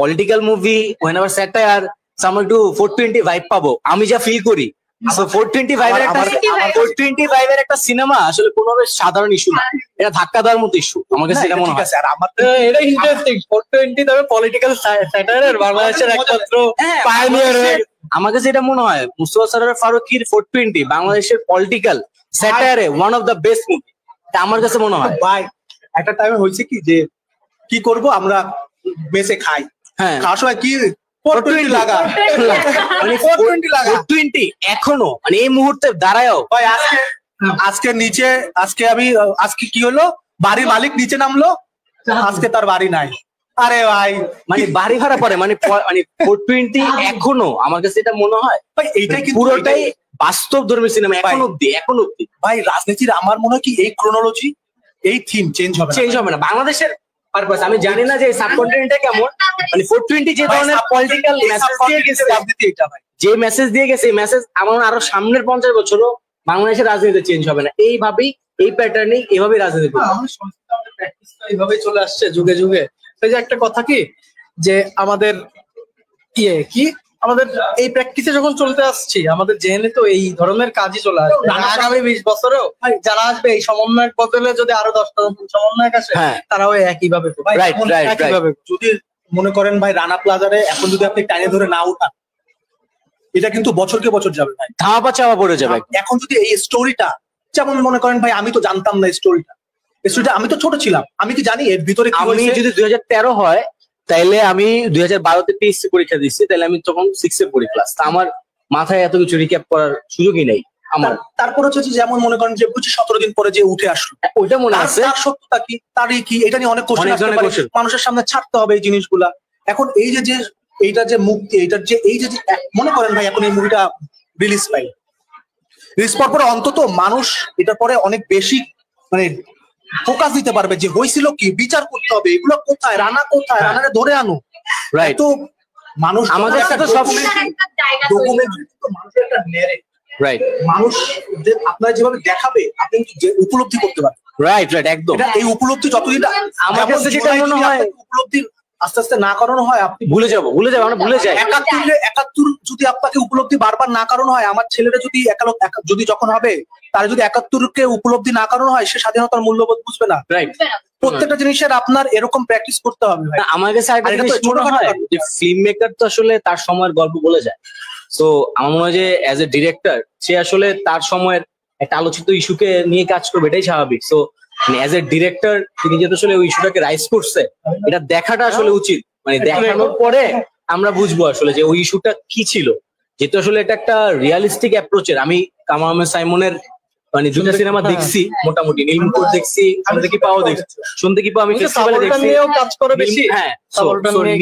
Political movie whenever satire some একটু 420 ভাইব পাবো, আমি যা ফিল করি। সো 425 এর একটা সিনেমা আসলে কোনোভাবে সাধারণ ইস্যু না, এটা ধাক্কা দেওয়ার মতো ইস্যু আমার কাছে এটা মনে হয়। আর আমার এটা ইন্টারেস্টিং, 420 তবে পলিটিক্যাল স্যাটায়ারের বাংলাদেশের একমাত্র পায়োনিয়ার। আমার কাছে এটা মনে হয় মুস্তফা সরোয়ার ফারুকীর 420 বাংলাদেশের পলিটিক্যাল স্যাটায়ারে one of the best movie, এটা আমার কাছে মনে হয়। ভাই একটা টাইমে হয়েছে কি যে কি করব আমরা মেসে খাই, খাওয়ার সময় কি 420 লাগা, মানে 420 লাগা 420 এখনো মানে এই মুহূর্তে দাঁড়ায়ও। ভাই আজকে নিচে আজকে কি হলো, বাড়ির মালিক নিচে নামলো, আজকে তার বাড়ি নাই। আরে ভাই মানে বাড়ি ভাড়া পড়ে, মানে 420 এখনো আমার কাছে এটা মনে হয় ভাই এইটাই কি পুরোটাই বাস্তব ধর্মী সিনেমা এখন অব্দি ভাই। রাজনীতির আমার মনে হয় কি এই ক্রোনোলজি, এই থিম চেঞ্জ হবে না বাংলাদেশের পারপাস। আমি জানি না যে সাবকন্টিনেন্টে কেমন, মানে 420 যে ধরনের পলিটিক্যাল মেসেজ দিয়ে গেছে, এটা ভাই যে মেসেজ দিয়ে গেছে, এই মেসেজ আমার আরো সামনের 50 বছরও বাংলাদেশের রাজনীতি চেঞ্জ হবে না। এইভাবেই এই প্যাটার্নেই এভাবেই রাজনীতি এইভাবে চলে আসছে যুগে যুগে। এই যে একটা কথা কি যে আমাদের আমাদের এই প্র্যাকটিসে যখন চলতে আসছি, আমাদের জেনে তো এই ধরনের কাজই চলে আসবে। আগামী 20 বছরেও যারা আসবে এই সমন্বয়ক বদলে যদি আরো 10টা সমন্বয়ক আসে, তারাও একইভাবে যদি মনে করেন ভাই রানা প্লাজারে এখন যদি আপনি টাইনে ধরে না উঠান, এটা কিন্তু বছরকে বছর যাবে ভাই, ধাপা চাপা পড়ে যাবে। এখন যদি এই স্টোরিটা, যেমন মনে করেন ভাই আমি তো জানতাম না স্টোরিটা, আমি তো ছোট ছিলাম, আমি কি জানি এর ভিতরে আমি যদি 2013 হয় তাইলে আমি 2012-তে পিএসসি পরীক্ষা দিচ্ছি, তাহলে আমি তখন 6-এ পড়ি ক্লাস, তা আমার মাথায় এত কিছু রিক্যাপ করার সুযোগই নেই আমার। তারপর হচ্ছে যেমন মনে করেন যে 17 দিন পরে যে উঠে আসলো, ওইটা মনে আছে, তার সত্যতা কি, তারই কি, এটা নিয়ে অনেক কোশ্চেন মানুষের সামনে ছাড়তে হবে এই জিনিসগুলা। এখন এই যে এইটা যে মুক্তি, এইটার যে এই যে মনে করেন ভাই এখন এই মুভিটা রিলিজ পাই, রিলিজ পাওয়ার পরে অন্তত মানুষ এটার পরে অনেক বেশি মানে ফোকাস দিতে পারবে যে হয়েছিল কি, বিচার করতে হবে, এগুলো কোথায়, রানা কোথায়, রানারে ধরে আনো। রাইট, তো মানুষ আমাদের সাথে সব ডকুমেন্টারি তো মানুষের একটা নেড়ে, রাইট, মানুষ যে আপনারা যেভাবে দেখাবে আপনি উপলব্ধি করতে পারবেন। রাইট, একদম। এই উপলব্ধি যতদিন আমার কাছে যেটা মনে হয়, উপলব্ধির আস্তে আস্তে না করানো হয় আপনি ভুলে যাবো আমরা ভুলে যাই। 71 যদি আপনাকে উপলব্ধি বারবার না করানো হয়, আমার ছেলেরা যদি যদি যখন হবে তারা যদি 71-কে উপলব্ধি না করানো হয়, সে স্বাধীনতার মূল্যবোধ বুঝবে না। রাইট, প্রত্যেকটা জিনিসের আপনার এরকম প্র্যাকটিস করতে হবে ভাই। আমার কাছে একটা জিনিস মনে হয় যে ফিল্ম মেকার তো আসলে তার সময়ের গল্প বলে যায়। সো আমার মনে হয় যে অ্যাজ এ ডিরেক্টর সে আসলে তার সময়ের একটা আলোচিত ইস্যুকে নিয়ে কাজ করবে, এটাই স্বাভাবিক। সো অ্যাজ এ ডিরেক্টর তিনি যেহেতু আসলে ওই ইস্যুটাকে রাইজ করছে, এটা দেখাটা আসলে উচিত। মানে দেখানোর পরে আমরা বুঝবো আসলে যে ওই ইস্যুটা কি ছিল, যেহেতু আসলে এটা একটা রিয়ালিস্টিক অ্যাপ্রোচের। আমি কামাল আহমেদ সাইমনের মানে দুটা সিনেমা দেখছি মোটামুটি, নীলমুকুট দেখছি, শুনতে কি পাও দেখছি, শুনতে কি পাও আমি ফেস্টিভ্যালে দেখছি। হ্যাঁ,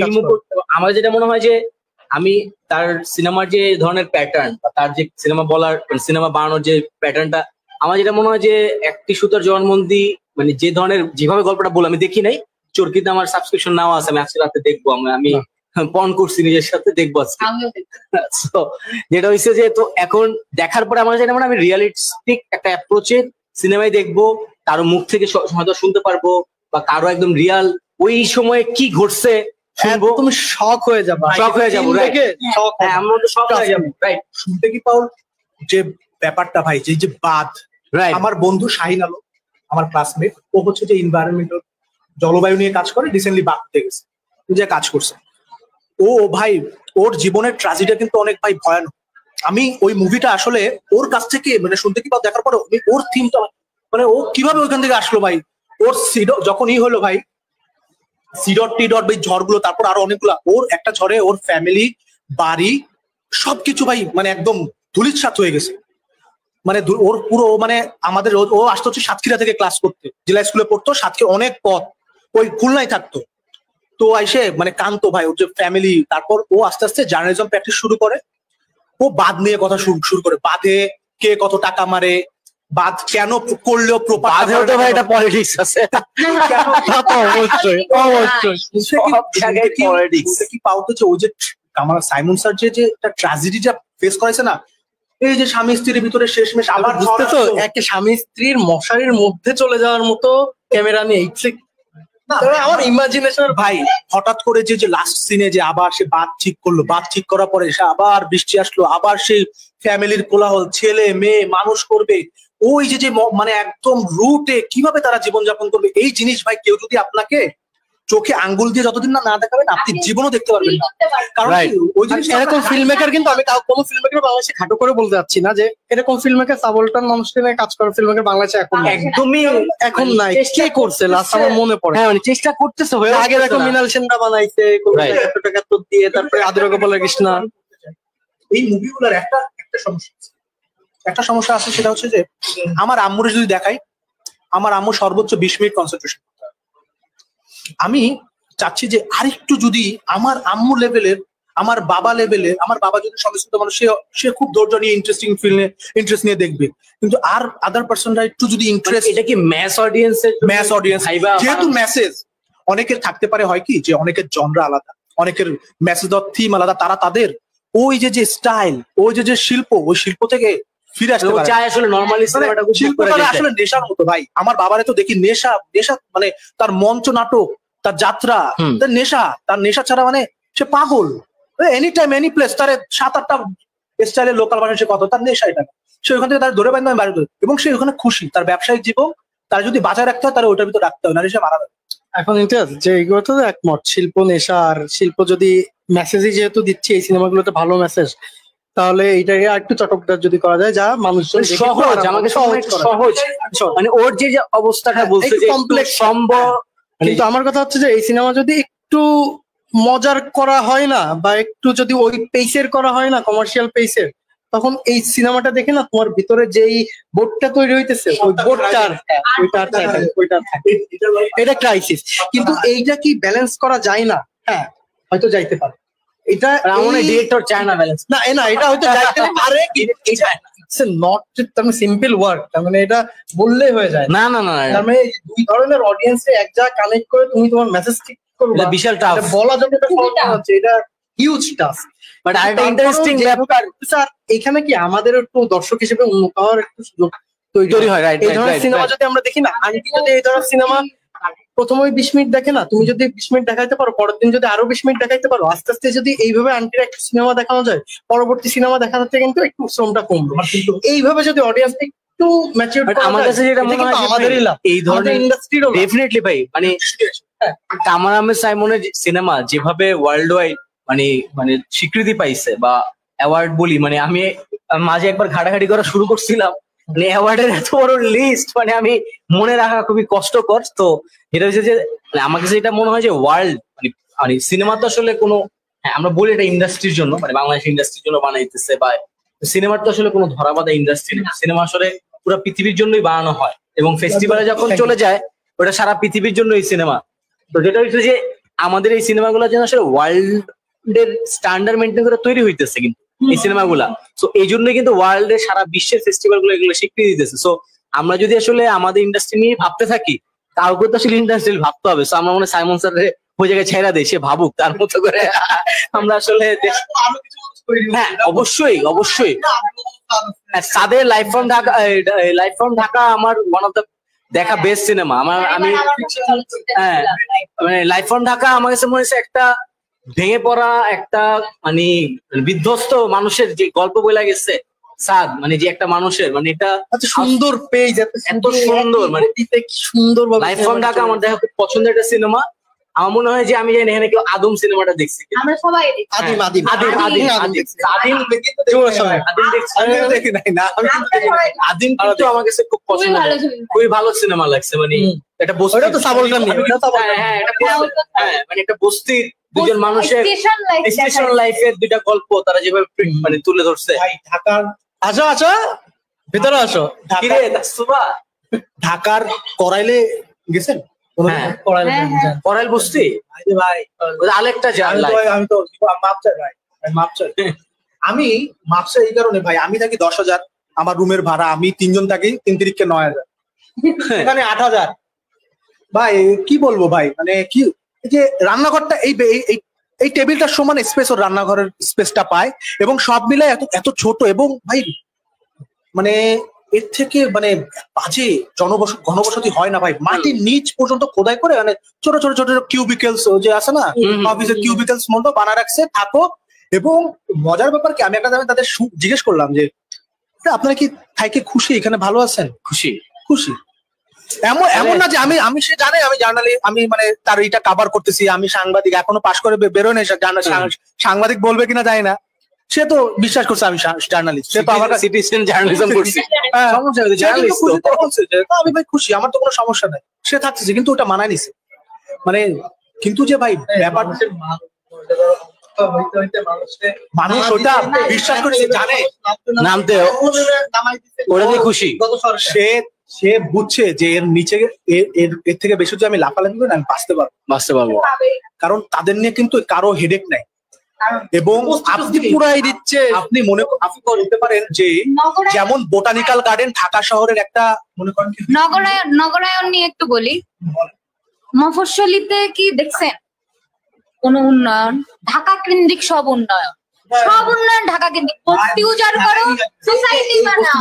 নীলমুকুট আমার যেটা মনে হয় যে আমি তার সিনেমার যে ধরনের প্যাটার্ন বা তার যে সিনেমা বলার সিনেমা বানানোর যে প্যাটার্নটা, আমার যেটা মনে হয় যে একটি সুতার জবানবন্দি মানে যে ধরনের যেভাবে গল্পটা বলে আমি দেখি নাই, চরকিতে আমার সাবস্ক্রিপশন নেওয়া আছে, আমি আজকে রাতে দেখবো। আমি পণ করছি নিজের সাথে, দেখবো আজকে। যেটা হয়েছে যে তো এখন দেখার পরে আমার যেটা মনে হয় আমি রিয়ালিস্টিক একটা অ্যাপ্রোচে সিনেমায় দেখবো, কারো মুখ থেকে হয়তো শুনতে পারবো বা কারো একদম রিয়াল ওই সময়ে কি ঘটছে শুনবো, তুমি শক হয়ে যাবো। আমরা তো শক হয়ে যাবো। রাইট, শুনতে কি পাও যে ব্যাপারটা ভাই, যে বাদ, আমার বন্ধু শাহিন আলম, আমার ক্লাসমেট, ও হচ্ছে যে এনভায়রনমেন্টাল জলবায়ু নিয়ে কাজ করে, রিসেন্টলি বাঁকুড়াতে গেছে, যে কাজ করছে ও ভাই, ওর জীবনের ট্র্যাজেডি কিন্তু অনেক ভাই ভয়ানক। আমি ওই মুভিটা আসলে ওর কাছ থেকে মানে শুনতে কি পাও দেখার পরে ওর থিমটা মানে ও কিভাবে ওইখান থেকে আসলো ভাই, ওর যখন হলো ভাই সিডট টিডট ভাই ঝড়গুলো, তারপর আরো অনেকগুলো, ওর একটা ঝড়ে ওর ফ্যামিলি বাড়ি সবকিছু ভাই মানে একদম ধুলিস্যাৎ হয়ে গেছে। মানে ওর পুরো মানে আমাদের ও আসতে হচ্ছে সাতক্ষীরা থেকে ক্লাস করতে, জেলা স্কুলে পড়তো, সাতক্ষীরা অনেক পথ, ওই খুলনায় থাকতো। তো এসে মানে কানতো ভাই, ওর যে ফ্যামিলি। তারপর ও আস্তে আস্তে জার্নালিজম প্র্যাকটিস শুরু করে, ও বাঁধ নিয়ে কথা শুরু করে, বাঁধে কে কত টাকা মারে, বাঁধ কেন করলেও পলিটিক্স আছে কি পাও তো, ওই যে আমার সাইমন স্যার যে একটা ট্র্যাজেডিটা ফেস করেছে না, এই যে স্বামী স্ত্রীর ভিতরে শেষমেশ আবার বুঝতে তো একটা স্বামী স্ত্রীর মশারির মধ্যে চলে যাওয়ার মতো ক্যামেরা নিয়ে আমার ইমাজিনেশন ভাই। হঠাৎ করে যে লাস্ট সিনে যে আবার সে বাঁধ ঠিক করলো, বাঁধ ঠিক করার পরে সে আবার বৃষ্টি আসলো, আবার সেই ফ্যামিলির কোলাহল, ছেলে মেয়ে মানুষ করবে, ওই যে মানে একদম রুটে কিভাবে তারা জীবনযাপন করবে, এই জিনিস ভাই কেউ যদি আপনাকে চোখে আঙ্গুল দিয়ে যতদিন না দেখাবেন আপনি জীবনও দেখতে পারবেন না। কারণ ওই জিনিস এরকম ফিল্ম মেকার কিন্তু আমি কোনো ফিল্ম মেকার বাংলাদেশে খাটো করে বলতে যাচ্ছি না যে এরকম ফিল্ম মেকার সাবলটান মানুষকে নিয়ে কাজ করে ফিল্ম মেকার বাংলাদেশে একদমই এখন নাই। কে করছে লাস্ট আমার মনে পড়ে, হ্যাঁ মানে চেষ্টা করতেছে। আগে দেখো মৃণাল সেনরা বানাইছে টাকা দিয়ে, তারপরে আদিরা গোপালের কৃষ্ণা। এই মুভিগুলোর একটা সমস্যা আছে, সেটা হচ্ছে যে আমার আম্মুর যদি দেখাই, আমার আম্মু সর্বোচ্চ 20 মিনিট কনসেন্ট্রেশন করতে হবে। আমি চাচ্ছি যে আরেকটু যদি আমার আম্মু লেভেলের, আমার বাবা লেভেলের, আমার বাবা যদি সংস্কৃত মানুষ, সে খুব ধৈর্য নিয়ে ইন্টারেস্ট নিয়ে দেখবে, কিন্তু আর আদার পার্সনরা একটু যদি ইন্টারেস্ট, এটা কি ম্যাস অডিয়েন্স, যেহেতু মেসেজ অনেকের থাকতে পারে, হয় কি যে অনেকের জনরা আলাদা, অনেকের মেসেজ অফ থিম আলাদা, তারা তাদের ওই যে স্টাইল, ওই যে শিল্প, ওই শিল্প থেকে ফিরে আসতে পারে। আসলে নরমালি শিল্পটা আসলে নেশার মতো ভাই। আমার বাবারে তো দেখি নেশা মানে তার মঞ্চ নাটক, তার যাত্রা, তার নেশা ছাড়া মানে সে পাগল। এনি টাইম এনি প্লেস তার 7-8টা স্টাইলের লোকাল ভাষা, সে কত তার নেশা, এটা সে ওখান থেকে তার ধরে পাই বাড়ি ধরে, এবং সে ওখানে খুশি। তার ব্যবসায়িক জীবন তার যদি বাঁচায় রাখতে হয়, তার ওইটার ভিতরে রাখতে হয়, না সে মারা যাবে। এখন ইন্টারেস্ট যে এইগুলো তো একমত, শিল্প নেশা আর শিল্প যদি মেসেজই যেহেতু দিচ্ছি এই সিনেমাগুলোতে ভালো মেসেজ, তাহলে এইটাকে একটু চটকদার যদি করা যায়, যা মানুষজন সহজ, আমাকে সহজ মানে ওর যে অবস্থাটা বলছে যে কমপ্লেক্স সম্ভব। কিন্তু আমার কথা হচ্ছে যে এই সিনেমা যদি একটু মজার করা হয় না, বা একটু যদি ওই পেসের করা হয় না, কমার্শিয়াল পেসের, তখন এই সিনেমাটা দেখে না তোমার ভিতরে যেই বোর্ডটা তৈরি হইতেছে ওই বোর্ডটার এটা ক্রাইসিস। কিন্তু এইটা কি ব্যালেন্স করা যায় না? হ্যাঁ, হয়তো যাইতে পারে। এটা ডিরেক্টর চায় না ব্যালেন্স, না এটা হয়তো যাইতে পারে, নট সিম্পল ওয়ার্ক, তার মানে এটা বললেই হয়ে যায় না। তার মানে দুই ধরনের অডিয়েন্সে এক জায়গা কানেক্ট করে তুমি তোমার মেসেজ ঠিক করবে, বিশাল টাফ বলা যাবে, এটা হিউজ টাস্ক। বাট আরেকটা ইন্টারেস্টিং ব্যাপার স্যার, এখানে কি আমাদের একটু দর্শক হিসেবে উন্নত হওয়ার একটু সুযোগ তৈরি হয়। এই ধরনের সিনেমা যদি আমরা দেখি না, আন্টি যদি এই ধরনের সিনেমা প্রথমে 20 মিনিট দেখে না, তুমি যদি 20 মিনিট দেখাইতে পারো, পরের দিন যদি আরো 20 মিনিট দেখাইতে পারো, আস্তে আস্তে যদি এইভাবে আন্টির একটা সিনেমা দেখানো যায়, পরবর্তী সিনেমা দেখানোতে কিন্তু একটু শ্রমটা কমবে। এইভাবে যদি অডিয়েন্স একটু ম্যাচিউর আমার কাছে যেটা মনে হয় আমাদেরই লাভ, এই ধরনের ইন্ডাস্ট্রিরও ডেফিনেটলি ভাই, মানে কামার আহমেদ সাইমনের সিনেমা যেভাবে ওয়ার্ল্ড ওয়াইড মানে মানে স্বীকৃতি পাইছে বা অ্যাওয়ার্ড বলি, মানে আমি মাঝে একবার ঘাটাঘাটি করা শুরু করছিলাম, মানে অ্যাওয়ার্ডের এত বড় লিস্ট মানে আমি মনে রাখা খুবই কষ্টকর। তো এটা হচ্ছে যে মানে আমার কাছে এটা মনে হয় যে ওয়ার্ল্ড মানে মানে সিনেমা তো আসলে কোনো, হ্যাঁ আমরা বলি এটা ইন্ডাস্ট্রির জন্য, মানে বাংলাদেশ ইন্ডাস্ট্রির জন্য বানাইতেছে, বা সিনেমার তো আসলে কোনো ধরাবাঁধা ইন্ডাস্ট্রি নেই, সিনেমা আসলে পুরো পৃথিবীর জন্যই বানানো হয় এবং ফেস্টিভ্যালে যখন চলে যায় ওটা সারা পৃথিবীর জন্য এই সিনেমা। তো যেটা হচ্ছে যে আমাদের এই সিনেমাগুলো যেন আসলে ওয়ার্ল্ড এর স্ট্যান্ডার্ড মেনটেন করে তৈরি হইতেছে কিন্তু এই সিনেমাগুলা। সো এই জন্যই কিন্তু ওয়ার্ল্ড এর সারা বিশ্বের ফেস্টিভ্যাল গুলো এগুলো স্বীকৃতি দিতেছে। সো আমরা যদি আসলে আমাদের ইন্ডাস্ট্রি নিয়ে ভাবতে থাকি, কাউকে তো আসলে ইন্ডাস্ট্রি ভাবতে হবে। সো আমরা মনে হয় সাইমন স্যার ওই জায়গায় ছেড়া দেয়, সে ভাবুক তার মতো করে। আমরা আসলে হ্যাঁ অবশ্যই অবশ্যই সাদের লাইফ ফ্রম ঢাকা আমার ওয়ান অফ দ্য দেখা বেস্ট সিনেমা। আমি হ্যাঁ মানে লাইফ ফ্রম ঢাকা আমার কাছে মনে হচ্ছে একটা ভেঙে পড়া একটা মানে বিধ্বস্ত মানুষের যে গল্প বইলা গেছে সাদ, মানে যে একটা মানুষের মানে এটা সুন্দর পেজ, এত সুন্দর মানে সুন্দর লাইফ ফ্রম ঢাকা আমার দেখা খুব পছন্দের একটা সিনেমা। আমার মনে হয় যে আমি জানি এখানে কেউ আদম সিনেমাটা দেখছি, আমরা সবাই আদিম কিন্তু আমার কাছে খুব পছন্দ, খুবই ভালো সিনেমা লাগছে। মানে একটা বস্তি, মানে একটা বস্তির দুজন মানুষের স্টেশন লাইফের দুইটা গল্প তারা যেভাবে মানে তুলে ধরছে। ঢাকার আসো আসো ভিতরে আসো, ঢাকার করাইলে গেছেন? করাইল বস্তি ভাই আরেকটা আমি তো মাপ চাই ভাই, মাপ চাই। আমি মাপ চাই এই কারণে ভাই, আমি থাকি 10,000 আমার রুমের ভাড়া, আমি 3 জন থাকি 3 তিরিখে 9,000, এখানে 8,000। ভাই কি বলবো ভাই, মানে কি যে রান্নাঘরটা এই টেবিলটার সমান স্পেস ওর রান্নাঘরের স্পেসটা পায় এবং সব মিলে এত ছোট এবং ভাই মানে এর থেকে মানে বাজে ঘনবসতি হয় না ভাই। মাটির নিচ পর্যন্ত খোদাই করে মানে ছোট ছোট ছোট কিউবিকেলস যে আছে না অফিসের কিউবিকেলস মতো বানা রাখছে থাকো। এবং মজার ব্যাপার কি, আমি একটা তাদের জিজ্ঞেস করলাম যে আপনারা কি থাইকে খুশি, এখানে ভালো আছেন? খুশি খুশি এমন না যে আমি সে জানে আমি আমি মানে তার এইটা কাভার করতেছি, আমি সাংবাদিক, এখনো পাশ করে বেরোয় না, সাংবাদিক বলবে কিনা জানি না, সে তো বিশ্বাস করছে আমি জার্নালিস্ট, সে তো আমার সিটিজেন জার্নালিজম করছি, আমি ভাই খুশি, আমার তো কোনো সমস্যা নাই, সে থাকছে কিন্তু ওটা মানায় নিছে মানে। কিন্তু যে ভাই ব্যাপার মানুষ ওটা বিশ্বাস করেছে, জানে নামতে ওটা দিয়ে খুশি, সে বুঝছে যে এর নিচে এর থেকে বেশি যদি আমি লাফালাফি করি আমি বাঁচতে পারবো, কারণ তাদের নিয়ে কিন্তু কারো হেডেক নাই। এবং আপনি পুরাই দিচ্ছে, আপনি করতে পারেন যে যেমন বোটানিক্যাল গার্ডেন ঢাকা শহরের একটা মনে করেন নগরায়ন নিয়ে একটু বলি, মফস্বলীতে কি দেখছেন কোন উন্নয়ন? ঢাকা কেন্দ্রিক সব উন্নয়ন ঢাকা কেন্দ্রিক, বস্তি উজাড় করো, সোসাইটি বানাও,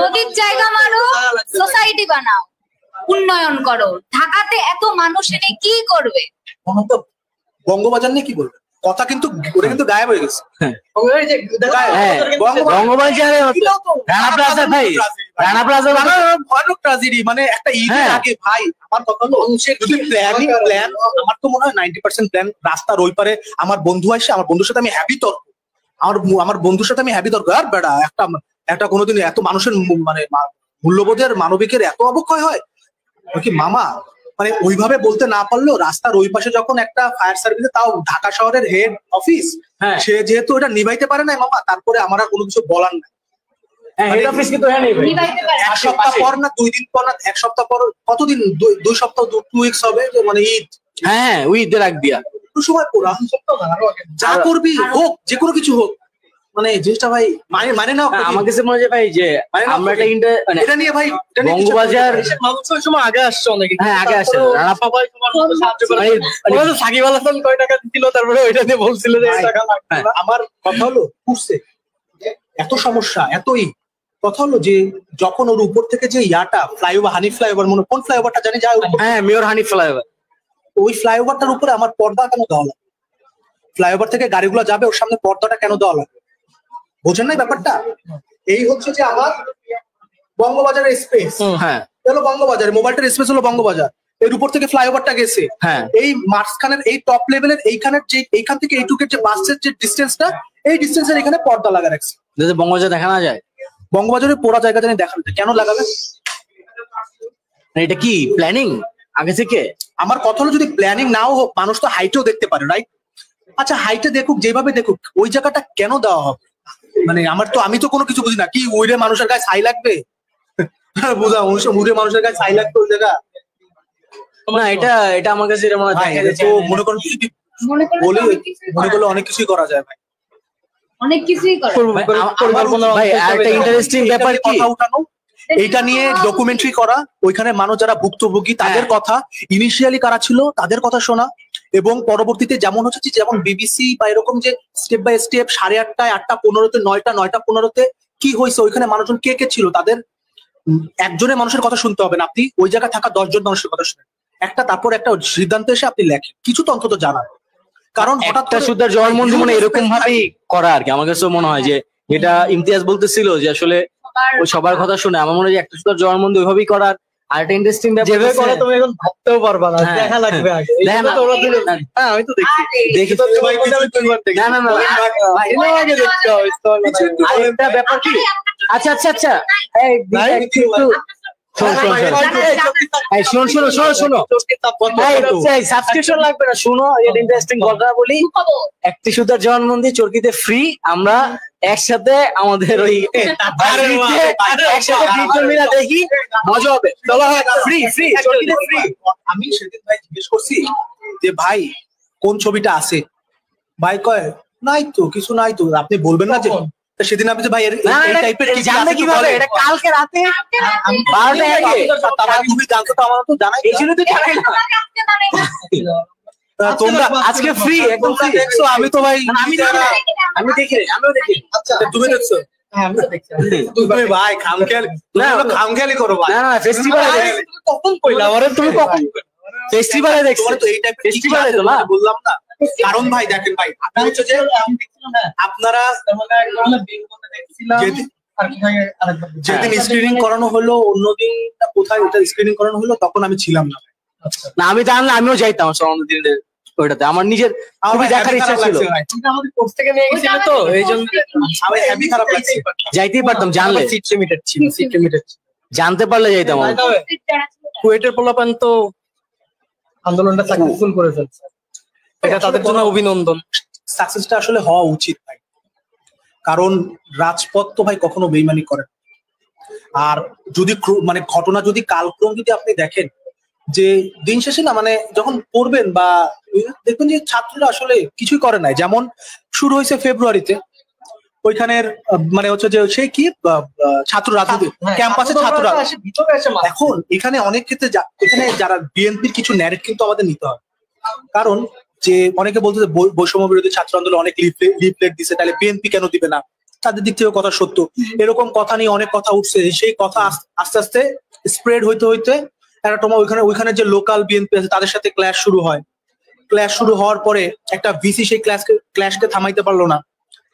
নদীর জায়গা মারো, সোসাইটি বানাও, উন্নয়ন করো। ঢাকাতে এত মানুষ এনে কি করবে? বঙ্গবাজার নিয়ে কি বলবে? কথা কিন্তু ওটা কিন্তু গায়েব হয়ে গেছে। ভয়ানক ট্র্যাজেডি, মানে একটা ঈদের আগে ভাই আমার কথা হলো প্ল্যান, আমার তো মনে হয় 90% প্ল্যান রাস্তার ওই পারে। আমার বন্ধু আসে, আমার বন্ধুর সাথে আমি হ্যাপি তর্ক, আমার বন্ধুর সাথে আমি হ্যাপি তর্ক, আর বেড়া একটা কোনোদিন এত মানুষের মানে মূল্যবোধের মানবিকের এত অবক্ষয় হয় কি মামা? মানে ওইভাবে বলতে না পারলেও রাস্তার ওই পাশে যখন একটা ফায়ার সার্ভিসে, তাও ঢাকা শহরের হেড অফিস, সে যেহেতু এটা নিভাইতে পারে না মামা, তারপরে আমার আর কোনো কিছু বলার নাই। হেড অফিস কিন্তু এক সপ্তাহ পর না 2 দিন পর না 1 সপ্তাহ পর, কতদিন 2 সপ্তাহ 2 উইকস হবে মানে ঈদ। হ্যাঁ ঈদের রাখ দিয়া একটু সময় পর যা করবি হোক, যে কোনো কিছু হোক, মানে জিনিসটা ভাই মানে না। আমার কাছে মনে হয় ভাই যে আমরা এটা নিয়ে ভাই বঙ্গবাজার সময় আগে আসছে অনেক, হ্যাঁ আগে আসে সাকিব আল হাসান কয় টাকা দিছিল, তারপরে ওইটা নিয়ে বলছিল যে আমার কথা হলো উঠছে এত সমস্যা এতই, কথা হলো যে যখন ওর উপর থেকে যে ইয়াটা ফ্লাইওভার, হানি ফ্লাইওভার, মনে কোন ফ্লাইওভারটা জানি যায়, হ্যাঁ মেয়র হানি ফ্লাইওভার, ওই ফ্লাইওভারটার উপরে আমার পর্দা কেন দেওয়া লাগে? ফ্লাইওভার থেকে গাড়িগুলো যাবে, ওর সামনে পর্দাটা কেন দেওয়া লাগে? বোঝেন নাই ব্যাপারটা? এই হচ্ছে যে আমার বঙ্গবাজারের স্পেস, হ্যাঁ হলো বঙ্গবাজার, মোবাইলটার স্পেস হলো বঙ্গবাজার, এর উপর থেকে ফ্লাইওভারটা গেছে, হ্যাঁ এই মাঝখানের এই টপ লেভেলের এইখানের যে এইখান থেকে এইটুকের যে বাসের যে ডিস্টেন্সটা, এই ডিস্টেন্সের এখানে পর্দা লাগা রাখছে, যাতে বঙ্গবাজার দেখা না যায়। বঙ্গবাজারের পোড়া জায়গা জানি দেখা যায়, কেন লাগাবে? এটা কি প্ল্যানিং আগে থেকে? আমার কথা হলো যদি প্ল্যানিং নাও হোক, মানুষ তো হাইটেও দেখতে পারে, রাইট? আচ্ছা হাইটে দেখুক, যেভাবে দেখুক, ওই জায়গাটা কেন দেওয়া হবে? মানে আমি তো কোনো কিছু বুঝি না, কি উইরে মানুষের গায়ে ছাই লাগবে? বোঝা উইরে মানুষের গায়ে ছাই লাগবে ওই জায়গা? না এটা আমার কাছে এটা মনে হয় তো মনে করুন মনে করলে অনেক কিছুই করা যায় ভাই, অনেক কিছুই করে। ভাই একটা ইন্টারেস্টিং ব্যাপার কি কথা উঠানো, এইটা নিয়ে ডকুমেন্টারি করা, ওইখানে মানুষ যারা ভুক্তভোগী তাদের কথা, ইনিশিয়ালি কারা ছিল তাদের কথা শোনা, এবং পরবর্তীতে যেমন হচ্ছে যেমন বিবিসি বা এরকম যে স্টেপ বাই স্টেপ 8:30টায় 8:15-তে 9:15-তে কি হয়েছে, ওইখানে মানুষজন কে কে ছিল, তাদের একজনের মানুষের কথা শুনতে হবে না, আপনি ওই জায়গায় থাকা 10 জন মানুষের কথা শুনেন, তারপর একটা সিদ্ধান্ত এসে আপনি লেখেন, কিছু তো অন্তত জানান। কারণ একটা সুদ্ধার জবানবন্দি মানে এরকম ভাবেই করা আর কি, আমার কাছে মনে হয় যে এটা ইমতিয়াজ বলতেছিল যে আসলে ওই সবার কথা শুনে, আমার মনে হয় একটা সুদ্ধার জবানবন্দি ওইভাবেই করার। আর একটা ইন্টারেস্টিং ব্যাপার, যেভাবে করা তুমি এখন ভাবতেও পারবা না, দেখা লাগবে আগে। হ্যাঁ আমি তো দেখি তো, না না না আগে দেখতে হবে। আরেকটা ব্যাপার কি, আচ্ছা আচ্ছা আচ্ছা সাবস্ক্রিপশন লাগবে না, শুনো ইন্টারেস্টিং কথা বলি। একটি সুতার জবানবন্দি চরকিতে ফ্রি, আমরা একসাথে আমাদের ওই একসাথে দেখি, মজা হবে। ফ্রি ফ্রি চরকিতে ফ্রি। আমি সেদিন ভাই জিজ্ঞেস করছি যে ভাই কোন ছবিটা আছে, ভাই কয় নাই তো, কিছু নাই তো, আপনি বলবেন না যে? সেদিন আপনি যে ভাই এই টাইপের জানলে কিভাবে? এটা কালকে রাতে 12টার আগে তুমি জানতো তো, আমার তো জানাই, এই জন্য তো জানাই না। তোমরা আজকে ফ্রি একদম ফ্রি দেখছো? আমি তো ভাই আমি দেখি, আমিও দেখি। আচ্ছা তুমি দেখছো? তুমি ভাই খামখেয়ালি করো ভাই। না না ফেস্টিভ্যালে কখন কইলা আমারে? তুমি কখন? ফেস্টিভ্যালে দেখছো তো এই টাইপের ফেস্টিভ্যালে তো না বললাম না, কারণ ভাই দেখেন ভাই, আপনি হচ্ছে যে আপনারা যেদিন স্ক্রিনিং করানো হলো, অন্যদিন কোথায় ওটা স্ক্রিনিং করানো হলো, তখন আমি ছিলাম না। না আমি জানলে আমিও যাইতাম দিনের ওইটাতে, আমার নিজের খুবই দেখার ইচ্ছা ছিল। আমাদের কোর্স থেকে নিয়ে গেছিল তো, এই জন্য আমি হেভি খারাপ লাগছে, যাইতেই পারতাম জানলে, সিট লিমিটেড ছিল, সিট লিমিটেড জানতে পারলে যাইতাম। কুয়েটের পোলাপান তো আন্দোলনটা সাকসেসফুল করে ফেলছে, এটা তাদের জন্য অভিনন্দন। সাকসেসটা আসলে হওয়া উচিত ভাই, কারণ রাজপথ তো ভাই কখনো বেইমানি করে। আর যদি মানে ঘটনা যদি কালক্রম যদি আপনি দেখেন, যে দিন শেষে না মানে যখন পড়বেন বা দেখবেন যে ছাত্ররা আসলে কিছুই করে নাই। যেমন শুরু হয়েছে ফেব্রুয়ারিতে, ওইখানের মানে হচ্ছে যে সেই কি ছাত্র রাজনীতি ক্যাম্পাসে ছাত্ররা, এখন এখানে অনেক ক্ষেত্রে এখানে যারা বিএনপির কিছু ন্যারেট কিন্তু আমাদের নিতে হয়। কারণ যে অনেকে বলতে বৈষম্য বিরোধী ছাত্র আন্দোলন অনেক লিফলেট দিছে, তাহলে বিএনপি কেন দিবে না? তাদের দিক থেকে কথা সত্য, এরকম কথা নিয়ে অনেক কথা উঠছে। সেই কথা আস্তে আস্তে স্প্রেড হইতে হইতে একটা তোমার ওইখানে যে লোকাল বিএনপি আছে তাদের সাথে ক্ল্যাশ শুরু হয়। ক্ল্যাশ শুরু হওয়ার পরে একটা ভিসি সেই ক্ল্যাশকে থামাইতে পারলো না।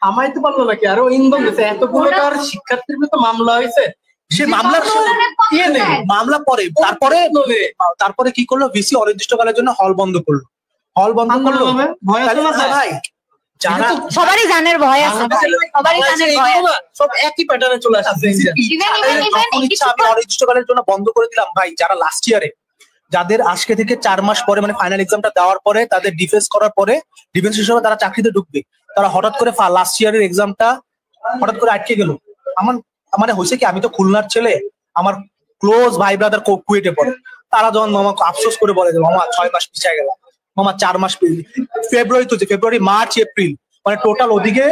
থামাইতে পারলো নাকি? আরো ইন্ধন দিচ্ছে, এতগুলো তার শিক্ষার্থীর বিরুদ্ধে মামলা হয়েছে, সে মামলা পরে তারপরে কি করলো, ভিসি অনির্দিষ্টকালের জন্য হল বন্ধ করলো। হল বন্ধ করলো ভাই, সবারই জানের ভয় আছে, সবারই জানের ভয়, সব একই প্যাটার্নে চলে আসছে। আমি অনির্দিষ্টকালের জন্য বন্ধ করে দিলাম ভাই। যারা লাস্ট ইয়ারে, যাদের আজকে থেকে 4 মাস পরে মানে ফাইনাল এক্সামটা দেওয়ার পরে তাদের ডিফেন্স করার পরে, ডিফেন্স হিসেবে তারা চাকরিতে ঢুকবে, তারা হঠাৎ করে লাস্ট ইয়ারের এক্সামটা হঠাৎ করে আটকে গেল। আমার মানে হয়েছে কি, আমি তো খুলনার ছেলে, আমার ক্লোজ ভাই ব্রাদার কুয়েটে পড়ে, তারা যখন মামাকে আফসোস করে বলে যে মামা 6 মাস পিছিয়ে গেল, মামা 4 মাস, ফেব্রুয়ারি মার্চ এপ্রিল মানে টোটাল ওদিকে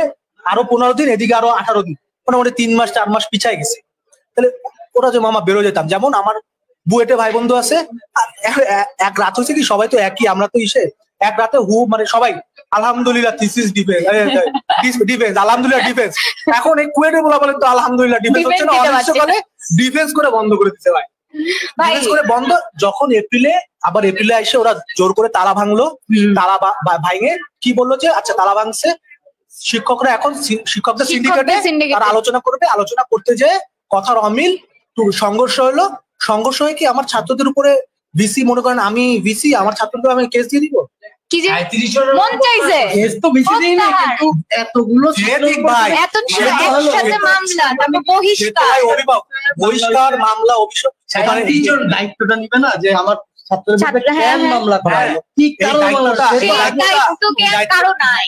আরো 15 দিন, এদিকে আরো 18 দিন, মোটামুটি 3 মাস 4 মাস পিছিয়ে গেছে। তাহলে ওরা যে মামা বেরো যেতাম। যেমন আমার বুয়েটে ভাই বন্ধু আছে, এক রাত হয়েছে কি, সবাই তো একই, আমরা তো এক রাতে মানে সবাই আলহামদুলিল্লাহ থিসিস ডিফেন্স আলহামদুলিল্লাহ ডিফেন্স। এখন এই কুয়েটে বলেন তো আলহামদুলিল্লাহ ডিফেন্স হচ্ছে না, অনিশ্চয়কালে ডিফেন্স করে বন্ধ করে দিতে ভাই। ডিফেন্স করে বন্ধ, যখন এপ্রিলে এসে ওরা জোর করে তালা ভাঙলো, তালা ভাঙে কি বললো যে আচ্ছা তালা ভাঙছে, শিক্ষকরা এখন শিক্ষকদের সিন্ডিকেটে তারা আলোচনা করতে যে কথার অমিল, সংঘর্ষ হলো। সংঘর্ষ হয়ে কি আমার ছাত্রদের উপরে ভিসি মনে করেন আমি ভিসি আমার ছাত্রদের আমি কেস দিয়ে দিব? কি যে মন চাইছে কেস তো বেশি দেই না, কিন্তু এতগুলো একসাথে মামলা, তারপর বহিষ্কার মামলা অভিযোগ, সেখানে টিচার দায়িত্বটা নিবে না যে আমার ছাত্রদের বিরুদ্ধে কেন মামলা করা হলো, কি কারণ নাই।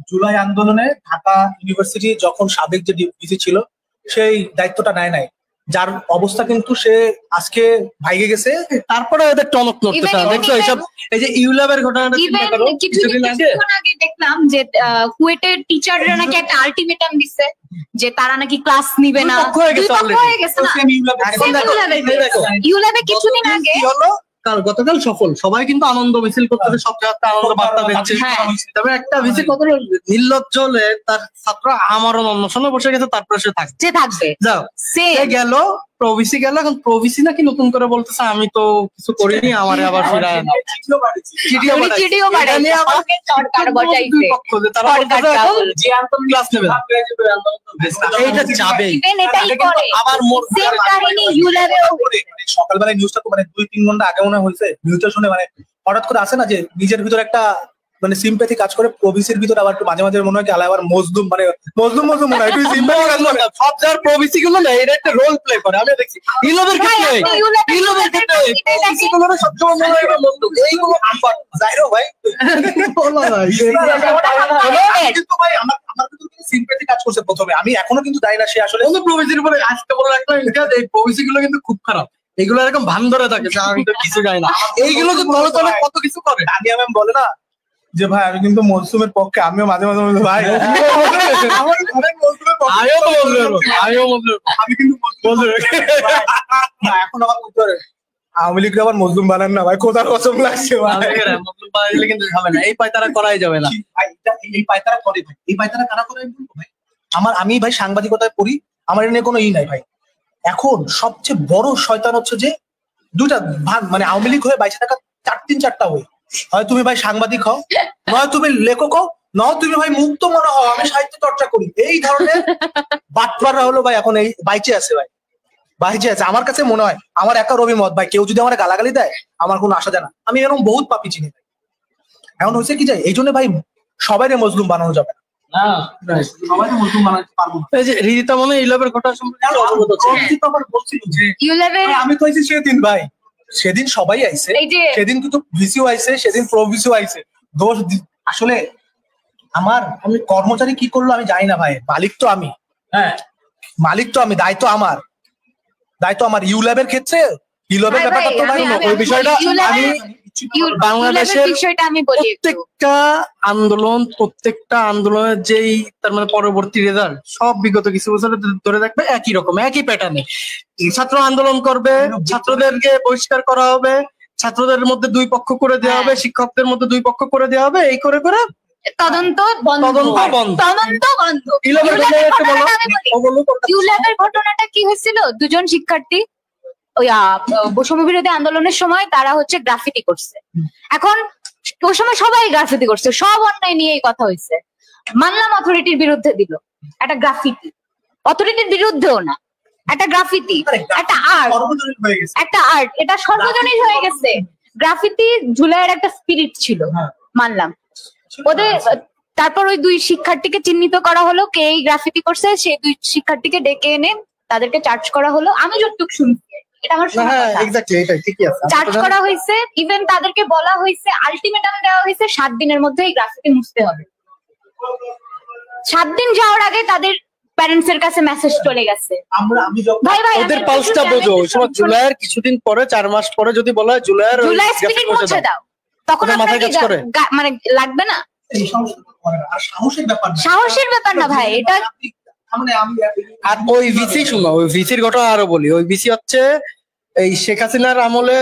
জুলাই আন্দোলনে ঢাকা ইউনিভার্সিটি যখন সাবেক যে ভিসি ছিল সেই দায়িত্বটা নাই, যার অবস্থা কিন্তু সে আজকে ভাইগে গেছে। তারপরে এদের টনক নড়তেছে দেখছো এইসব, এই যে ইউল্যাবের ঘটনাটা চিন্তা করো, কিছুদিন আগে দেখলাম যে কুয়েটের টিচাররা নাকি একটা আলটিমেটাম দিচ্ছে যে তারা নাকি ক্লাস নিবে না, হয়ে গেছে ইউল্যাবে কিছুদিন আগে। গতকাল সফল, সবাই কিন্তু আনন্দ মিছিল করতেছে, সব জায়গাতে আনন্দ বার্তা দিচ্ছে, তবে একটা মিছিল কত নির্লজ্জ হলে তার ছাত্র আমারও অন্বেষণে বসে গেছে, তারপরে সে থাকবে যাও সে গেল প্রভিসি গেল, এখন প্রভিসি নাকি নতুন করে বলতেছে আমি তো কিছু করিনি, আমারে আবার ফিরায় না, ক্লাস নেবে এইটা যাবে। সকালবেলায় নিউজটা তো মানে 2-3 ঘন্টা আগে মনে হয়েছে, নিউজটা শুনে মানে হঠাৎ করে আসে না যে নিজের ভিতরে একটা মানে সিম্প্যাথি কাজ করে, প্রভিসির ভিতরে আবার একটু মাঝে মাঝে মনে হয় কি আবার মজলুম মনে হয় একটু সিম্প্যাথি কাজ করে। সব যার প্রভিসি গুলো না এটা একটা রোল প্লে করে, আমি দেখছি ইউল্যাবের ক্ষেত্রে প্রভিসি গুলো সবসময় মনে হয় মজলুম, এইগুলো আম্বার যাইরো ভাই বলো ভাই কিন্তু ভাই আমার কিন্তু সিম্প্যাথি কাজ করছে প্রথমে, আমি এখনো কিন্তু জানি না সে আসলে কোন প্রভিসির উপরে আজকে বলে রাখলাম এই প্রভিসি গুলো কিন্তু খুব খারাপ, এইগুলো এরকম ভান ধরে থাকে যে আমি তো কিছু জানি না, এইগুলো তো তলে তলে কত কিছু করে। তানিয়া ম্যাম বলে না যে ভাই আমি কিন্তু মৌসুমের পক্ষে, আমিও মাঝে মাঝে ভাই আমি কিন্তু এখন আবার বলতে পারে আওয়ামী লীগ আবার মজলুম বানান না ভাই, কোথার কসম লাগছে মজলুম বানাইলে কিন্তু হবে না, এই পায়তারা করাই যাবে না, এই পায়তারা করে ভাই, এই পায়তারা কারা করে ভাই। আমি ভাই সাংবাদিকতায় পড়ি, আমার এনে কোনো নাই ভাই। এখন সবচেয়ে বড় শয়তান হচ্ছে যে দুইটা ভাগ, মানে আওয়ামী লীগ হয়ে 22 টাকা 4-3-4টা হই, হয় তুমি ভাই সাংবাদিক হও, নয় তুমি লেখক হও, নয় তুমি ভাই মুক্ত মনে হও আমি সাহিত্য চর্চা করি। এই ধরনের বাটপাররা হলো ভাই এখন এই বাইচে আছে ভাই, বাইচে আছে। আমার কাছে মনে হয় আমার একা অভিমত ভাই, কেউ যদি আমার গালাগালি দেয় আমার কোনো আসা যায় না, আমি এরকম বহুত পাপি চিনি ভাই। এখন হয়েছে কি যায় এই জন্য ভাই সবাই মজলুম বানানো যাবে না, সবাই মজলুম বানাতে পারবো না। এই যে রিদিতা মনে ইউল্যাবের ঘটনা সম্পর্কে বলছিল যে আমি তো সেদিন ভাই, সেদিন সবাই আইছে, সেদিন কিন্তু ভিসিও আইছে, সেদিন প্রভিসিও আইছে। দোষ আসলে আমি কর্মচারী কি করলো আমি জানি না ভাই, মালিক তো আমি, মালিক তো আমি, দায়িত্ব আমার। ইউল্যাবের ক্ষেত্রে ইউল্যাবের ব্যাপারটা তো ভাই ওই বিষয়টা আমি বাংলাদেশের প্রত্যেকটা আন্দোলনের যেই তার মানে পরবর্তী রেজাল্ট সব বিগত কিছু বছর ধরে দেখবে একই রকম, একই প্যাটার্নে ছাত্র আন্দোলন করবে, ছাত্রদেরকে বহিষ্কার করা হবে, ছাত্রদের মধ্যে 2 পক্ষ করে দেওয়া হবে, শিক্ষকদের মধ্যে 2 পক্ষ করে দেওয়া হবে, এই করে করে তদন্ত বন্ধ। ইউল্যাবের ঘটনাটা কি হয়েছিল, 2 জন শিক্ষার্থী ওই বৈষম্য বিরোধী আন্দোলনের সময় তারা হচ্ছে গ্রাফিটি করছে। এখন ওই সময় সবাই গ্রাফিটি করছে, সব অন্যায় নিয়ে কথা হয়েছে, মানলাম অথরিটির বিরুদ্ধে দিল একটা গ্রাফিটি, অথরিটির বিরুদ্ধেও না, একটা গ্রাফিটি, একটা আর্ট, এটা সর্বজনীন হয়ে গেছে। গ্রাফিটি জুলাইয়ের একটা স্পিরিট ছিল, মানলাম ওদের। তারপর ওই 2 শিক্ষার্থীকে চিহ্নিত করা হলো কে এই গ্রাফিটি করছে, সেই 2 শিক্ষার্থীকে ডেকে এনে তাদেরকে চার্জ করা হলো। আমি যতটুকু শুনছি এটা আমার চার্জ করা হয়েছে, ইভেন তাদেরকে বলা হয়েছে, আলটিমেটাম দেওয়া হয়েছে 7 দিনের মধ্যে এই গ্রাফিটি মুছতে হবে। 7 দিন যাওয়ার আগে তাদের প্যারেন্টস এর কাছে মেসেজ চলে গেছে। ভাই ওদের পালসটা বোঝো, ওই সময় জুলাইয়ের কিছুদিন পরে 4 মাস পরে যদি বলা হয় জুলাই স্পিরিট মুছে দাও, তখন মাথায় কাজ করে মানে লাগবে না। সাহসের ব্যাপার না ভাই এটা। আর ওই ভিসি শুনো, ওই ভিসির ঘটনা আরো বলি। ওই ভিসি হচ্ছে এই শেখ হাসিনার আমলে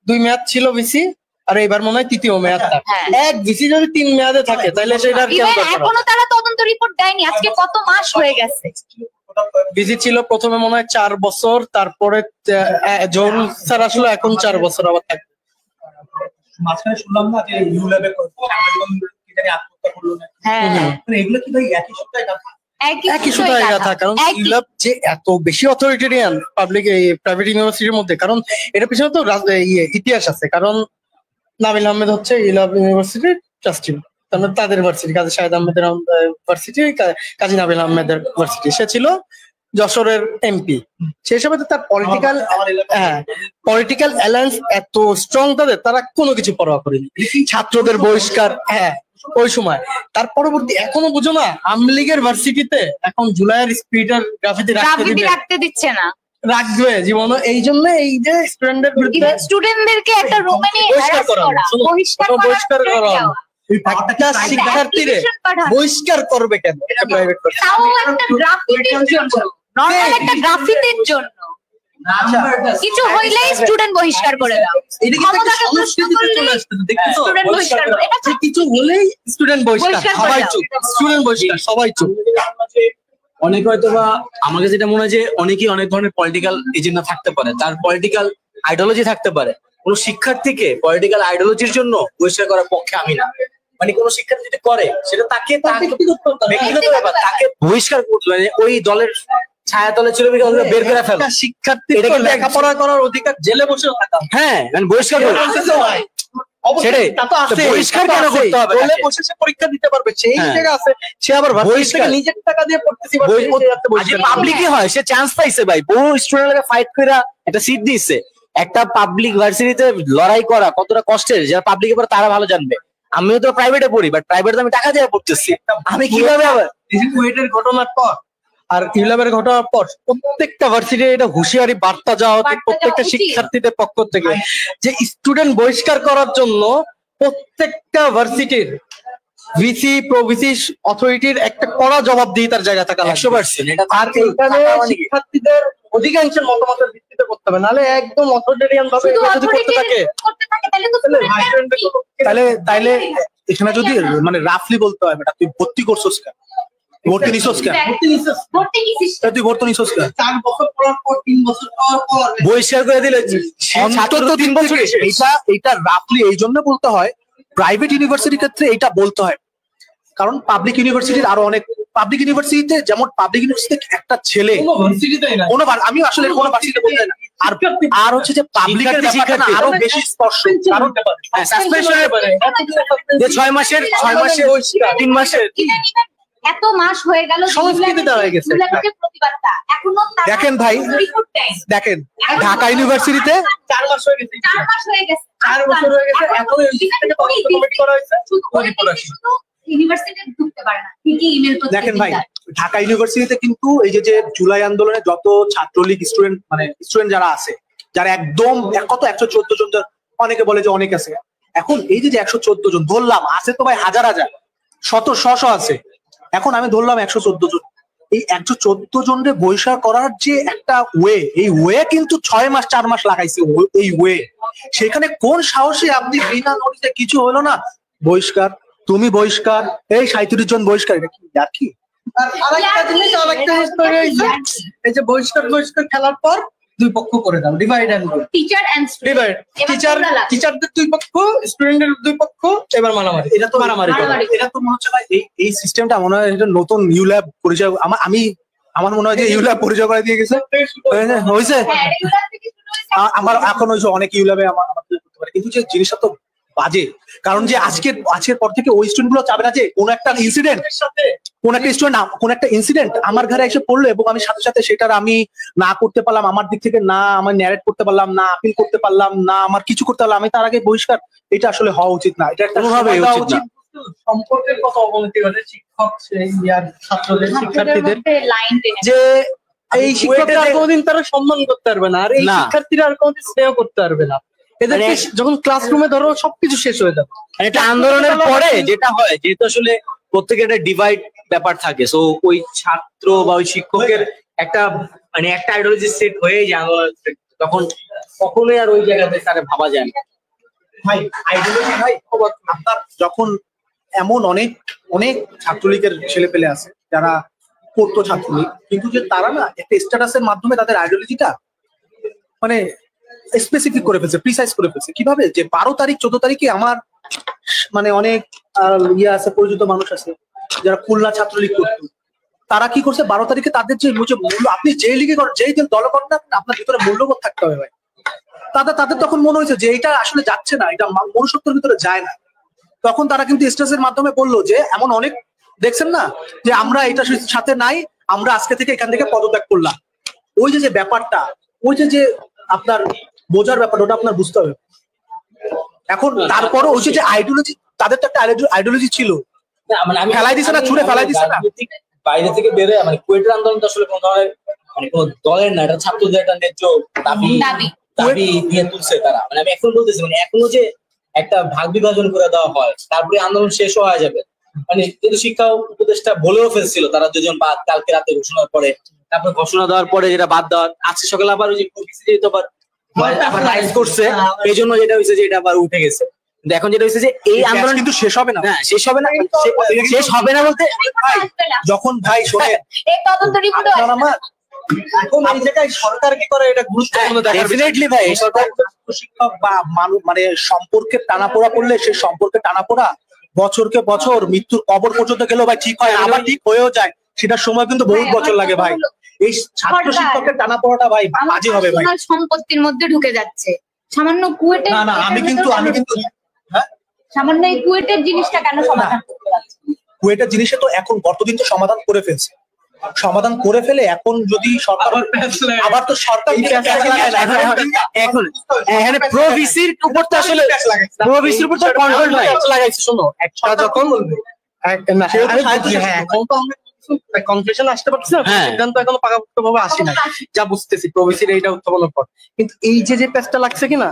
2 মেয়াদ ছিল ভিসি, আর এবার মনে হয় 3য় মেয়াদ। এক ভিসি যদি 3 মেয়াদে থাকে তাহলে সেটা এখনো তারা তদন্ত রিপোর্ট দেয়নি, আজকে কত মাস হয়ে গেছে। ভিসি ছিল প্রথমে মনে হয় 4 বছর, তারপরে জহুর স্যার আসলে এখন 4 বছর আবার থাকবে। মাঝখানে শুনলাম না যে ইউল্যাবে আত্মহত্যা করলো না, এগুলো কি ভাই একই সপ্তাহে একই সুতায় গাথা? কারণ ইউল্যাব যে এত বেশি অথরিটেরিয়ান পাবলিক প্রাইভেট ইউনিভার্সিটির মধ্যে, কারণ এটার পিছনে তো ইতিহাস আছে। কারণ নাবিল আহমেদ হচ্ছে ইউল্যাব ইউনিভার্সিটির ট্রাস্টি, তাদের ভার্সিটি, কাজী শাহেদ আহমেদের ভার্সিটি, কাজী নাবিল আহমেদের ভার্সিটি। সে ছিল যশোরের এমপি, সেই হিসাবে তার পলিটিক্যাল অ্যালায়েন্স এত স্ট্রং তাদের, তারা কোনো কিছু পরোয়া করেনি। ছাত্রদের বহিষ্কার ওই সময়, তার পরবর্তী এখনো বুঝো না আওয়ামী লীগের ভার্সিটিতে এখন জুলাইয়ের স্পিডার গ্রাফিতি রাখতে দিচ্ছে না, রাখবে জীবনে। এই জন্য এই যে স্টুডেন্টদেরকে একটা রুমে নিয়ে বহিষ্কার করা, একটা শিক্ষার্থীরে বহিষ্কার করবে কেন? এটা প্রাইভেট তাও একটা গ্রাফিতির জন্য, নরমাল একটা গ্রাফিতির জন্য কিছু হইলেই স্টুডেন্ট বহিষ্কার করে দাও। কিছু হলেই স্টুডেন্ট বহিষ্কার, সবাই চুপ, স্টুডেন্ট বহিষ্কার, সবাই চুপ। অনেকে হয়তো বা আমাকে যেটা মনে হয় যে অনেকেই অনেক ধরনের পলিটিক্যাল এজেন্ডা থাকতে পারে, তার পলিটিক্যাল আইডিওলজি থাকতে পারে। কোনো শিক্ষার্থীকে পলিটিক্যাল আইডিওলজির জন্য বহিষ্কার করার পক্ষে আমি না। মানে কোনো শিক্ষার্থী যদি করে সেটা তাকে ব্যক্তিগত ব্যাপার, তাকে বহিষ্কার করতে মানে ওই দলের ছায়াতলে ছিল বের করে ফেলা। শিক্ষার্থী লেখাপড়া করার অধিকার, জেলে বসে থাকা, মানে বহিষ্কার বহিষ্কার কেন করতে হবে? বসে সে পরীক্ষা দিতে পারবে, সেই জায়গা আছে। সে আবার নিজের টাকা দিয়ে পড়তেছি, পাবলিকই হয়, সে চান্স পাইছে ভাই, বহু স্টুডেন্ট ফাইট করে একটা সিট দিচ্ছে। একটা পাবলিক ভার্সিটিতে লড়াই করা কতটা কষ্টের, যারা পাবলিক এবার তারা ভালো জানবে। আমিও তো প্রাইভেটে পড়ি, বাট প্রাইভেটে আমি টাকা দিয়ে পড়তেছি, আমি কিভাবে আবার কুয়েটের ঘটনার পর আর ইউল্যাবের ঘটনার পর প্রত্যেকটা ভার্সিটি এটা হুঁশিয়ারি বার্তা যাওয়া উচিত প্রত্যেকটা শিক্ষার্থীদের পক্ষ থেকে, যে স্টুডেন্ট বহিষ্কার করার জন্য প্রত্যেকটা ভার্সিটির ভিসি প্রভিসি অথরিটির একটা কড়া জবাবদিহিতার জায়গা থাকা 100%। আর এখানে শিক্ষার্থীদের অধিকাংশের মতামতের ভিত্তিতে করতে হবে, নাহলে একদম অথরিটেরিয়ান ভাবে যদি করতে থাকে তাহলে এখানে যদি মানে রাফলি বলতে হয়, বেটা তুই ভর্তি করছিস কেন, ভর্তি নিছস কেন, তুই ভর্তি নিছস কেন, 4 বছর পড়ার পর 3 বছর পর বহিষ্কার করে দিলে অন্তত 3 বছর। এটা রাফলি এই জন্য বলতে হয়, প্রাইভেট ইউনিভার্সিটির ক্ষেত্রে এটা বলতে হয়, কারণ পাবলিক ইউনিভার্সিটির আরো অনেক, পাবলিক ইউনিভার্সিটিতে যেমন পাবলিক ইউনিভার্সিটিতে একটা ছেলে আমি আসলে কোনো ভার্সিটিতে বলতে না, আর হচ্ছে যে পাবলিকের ব্যাপারটা আরো বেশি স্পর্শ, কারণ সাসপেনশনের 6 মাসের 3 মাসের এত মাস হয়ে গেল, সংস্কৃতি দাঁড়ায় গেছে। দেখেন ভাই, দেখেন ঢাকা ইউনিভার্সিটিতে 4 মাস হয়ে গেছে, 4 মাস হয়ে গেছে, 4 বছর হয়ে গেছে, এখন কমিটি করা হয়েছে। দেখেন ভাই, ঢাকা ইউনিভার্সিটিতে কিন্তু এই যে জুলাই আন্দোলনে যত ছাত্রলীগ স্টুডেন্ট মানে স্টুডেন্ট যারা আছে, যারা একদম কত 114 জন, অনেকে বলে যে অনেক আছে। এখন এই যে 114 জন ধরলাম, আছে তো ভাই হাজার হাজার, শত শশ আছে, এখন আমি ধরলাম 114 জন। এই 114 জনের বহিষ্কার করার যে একটা ওয়ে, এই ওয়ে কিন্তু 6 মাস 4 মাস লাগাইছে এই ওয়ে। সেখানে কোন সাহসে আপনি বিনা নোটিশে কিছু হলো না বহিষ্কার, তুমি বহিষ্কার, এই 37 জন বহিষ্কার, এটা কি আর কি? আরেকটা জিনিস এই যে বহিষ্কার খেলার পর 2 পক্ষ করে দাও, ডিভাইড এন্ড রুল, টিচারদের 2 পক্ষ, স্টুডেন্টের 2 পক্ষ, এবার মারামারি। এটা তো মারামারি করে, এটা তো মনে হচ্ছে ভাই এই সিস্টেমটা মনে হয় এটা নতুন ইউল্যাব পরিচয়, আমার মনে হয় যে ইউল্যাব পরিচয় করে দিয়ে গেছে, হয়েছে আমার এখন হয়েছে অনেক ইউল্যাবে আমার করতে পারে, কিন্তু যে জিনিসটা তো বাজে, কারণ যে আজকের পর থেকে ওই স্টুডেন্ট গুলো চাবে না যে কোন একটা ইনসিডেন্ট আমার ঘরে এসে পড়লো এবং আমি সাথে সাথে সেটার আমি না করতে পারলাম, আমার দিক থেকে না আমার ন্যারেট করতে পারলাম, না আপিল করতে পারলাম, না আমার কিছু করতে পারলাম, আমি তার আগে বহিষ্কার, এটা আসলে হওয়া উচিত না, এটা একটা সম্পর্কের কত অবনতি ঘটে শিক্ষক ছাত্রদের শিক্ষার্থীদের, যে এই শিক্ষকরা আর কোনোদিন তারা সম্মান করতে পারবে না, আর এই শিক্ষার্থীরা আর কোনোদিন স্নেহ করতে পারবে না। এদেরকে যখন ক্লাসরুমে ধরো সবকিছু শেষ হয়ে যাবে, একটা আন্দোলনের পরে যেটা হয়, যেহেতু আসলে প্রত্যেকের একটা ডিভাইড ব্যাপার থাকে, সো ওই ছাত্র বা ওই শিক্ষকের একটা মানে একটা আইডিওলজি সেট হয়ে যায়, তখন কখনোই আর ওই জায়গাতে তারা ভাবা যায় না। ভাই আইডিওলজি ভাই আপনার যখন এমন অনেক অনেক ছাত্রলীগের ছেলে পেলে আছে যারা করতো ছাত্রলীগ, কিন্তু যে তারা না একটা স্ট্যাটাসের মাধ্যমে তাদের আইডিওলজিটা মানে স্পেসিফিক করে ফেলছে, প্রিসাইজ করে ফেলছে। কিভাবে যে 12 তারিখ 14 তারিখে আমার মানে অনেক ইয়ে আছে, পরিচিত মানুষ আছে যারা খুলনা ছাত্রলীগ করতো, তারা কি করছে 12 তারিখে তাদের যে মূল্য, আপনি যে লিগে করেন যেই দল করেন না আপনার ভিতরে মূল্যবোধ থাকতে হবে ভাই। তাদের তখন মনে হয়েছে যে এটা আসলে যাচ্ছে না, এটা মনুষ্যত্বের ভিতরে যায় না। তখন তারা কিন্তু স্টেজের মাধ্যমে বললো যে এমন অনেক দেখছেন না যে আমরা এটার সাথে নাই, আমরা আজকে থেকে এখান থেকে পদত্যাগ করলাম। ওই যে ব্যাপারটা, ওই যে আপনার বোঝার ব্যাপারটা, ওটা আপনার বুঝতে হবে। এখন তারপরও ওই যে আইডিওলজি, তাদের তো একটা আইডিওলজি ছিল, ফেলাই দিছে না, ছুড়ে ফেলাই দিছে না। বাইরে থেকে বেরোয় মানে কুয়েটের আন্দোলন তো আসলে কোন ধরনের মানে কোন দলের না, এটা ছাত্রদের একটা ন্যায্য দাবি নিয়ে তুলছে তারা। মানে আমি এখন বলতেছি মানে এখনো যে একটা ভাগ বিভাজন করে দেওয়া হয় তারপরে আন্দোলন শেষ হয়ে যাবে, মানে কিন্তু শিক্ষা উপদেষ্টা বলেও ফেলছিল তারা দুজন বাদ কালকে রাতে ঘোষণার পরে, তারপর ঘোষণা দেওয়ার পরে যেটা বাদ দেওয়ার, আজকে সকালে আবার ওই যে যেহেতু আবার রাইজ করছে এই জন্য যেটা হয়েছে যে এটা আবার উঠে গেছে। এখন যেটা হয়েছে যে এই আন্দোলন কিন্তু শেষ হবে না, শেষ হবে না, শেষ হবে না বলতে যখন ভাই শোনে এখন এই জায়গায় সরকার কি করে এটা গুরুত্বপূর্ণ ডেফিনেটলি ভাই। সরকার শিক্ষক বা মানুষ মানে সম্পর্কে টানাপোড়া করলে সেই সম্পর্কে টানাপোড়া বছরকে বছর মৃত্যুর কবর পর্যন্ত গেলেও ভাই ঠিক হয়, আবার ঠিক হয়েও যায়, সেটার সময় কিন্তু বহুত বছর লাগে ভাই। এই ছাত্র শিক্ষকের টানাপোড়াটা ভাই বাজে হবে ভাই, সম্পত্তির মধ্যে ঢুকে যাচ্ছে সামান্য কুয়েটের। না আমি কিন্তু সামান্য এই কুয়েটের জিনিসটা কেন সমাধান করতে পারছে? কুয়েটের জিনিসে তো এখন গতদিন তো সমাধান করে ফেলছে, সমাধান করে ফেলে এখন যদি সরকার আবার তো সরকার এখন এখানে প্রভিসির উপর তো আসলে প্রভিসির উপর তো কন্ট্রোল নাই লাগাইছে। শোনো একটা যখন কনক্লুশন আসতে পারছি না, সিদ্ধান্ত এখনো পাকাপোক্তভাবে আসে না, যা বুঝতেছি প্রভিসির এইটা উত্থাপনের পর। কিন্তু এই যে প্যাচটা লাগছে কিনা,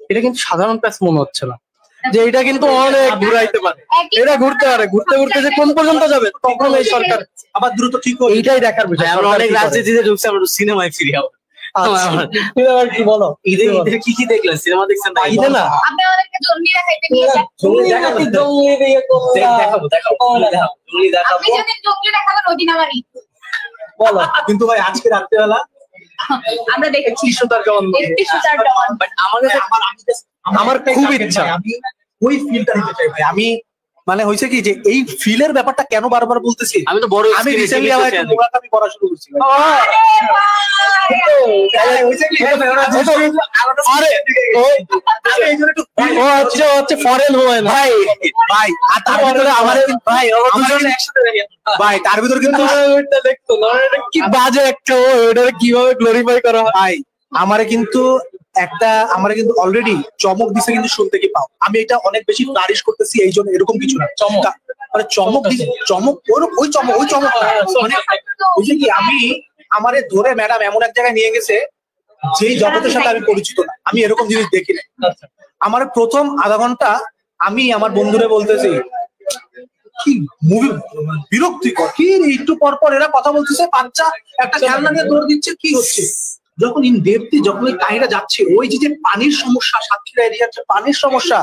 এটা কিন্তু সাধারণ প্যাচ মনে হচ্ছে না, যে এটা কিন্তু অনেক ঘুরাইতে পারে, এটা ঘুরতে পারে, ঘুরতে ঘুরতে যে কোন পর্যন্ত যাবে তখন এই সরকার আবার দ্রুত ঠিক হবে, এইটাই দেখার বিষয়। আমরা অনেক রাজনীতিতে ঢুকছি, আমরা সিনেমায় ফিরে যাবো। কি বলো ঈদে কি কি দেখলেন? সিনেমা দেখছেন না? ঈদে না আপনি আমাদেরকে জঙ্গি দেখাইতে নিয়ে যান, আপনি যদি জঙ্গি দেখাবেন ওই দিন আমার ঈদ। বলো কিন্তু ভাই আজকে রাত্রেবেলা আমরা দেখেছি সুতার জওয়ান, বাট আমার খুব ইচ্ছা আমি ওই ফিলটা নিতে চাই ভাই। আমি মানে হয়েছে কি যে এই ফিলের ব্যাপারটা কেন বারবার বলতেছি, আমি তো বড় আমি রিসেন্টলি আমার মোরাকামি পড়া শুরু করছি। ভাই তার ভিতরে কিন্তু কি বাজে একটা কিভাবে গ্লোরিফাই করা হয় ভাই। আমারে কিন্তু অলরেডি চমক দিছে কিন্তু শুনতে কি পাও। আমি এটা অনেক বেশি ফ্লারিশ করতেছি এই জন্য, এরকম কিছু না, চমক মানে চমক ওই চমক মানে ওই যে কি আমি আমারে ধরে ম্যাডাম এমন এক জায়গায় নিয়ে গেছে যেই জগতের সাথে আমি পরিচিত না, আমি এরকম জিনিস দেখি না। আমার প্রথম আধা ঘন্টা আমি আমার বন্ধুরে বলতেছি কি মুভি বিরক্তিকর, কি একটু পর পর এরা কথা বলতেছে, বাচ্চা একটা খেলনা নিয়ে দৌড় দিচ্ছে, কি হচ্ছে। যখন ইন ডেপথে যখন ওই কাহিনীটা যাচ্ছে, ওই যে পানির সমস্যা, সাতক্ষীরা এরিয়ার যে পানির সমস্যা,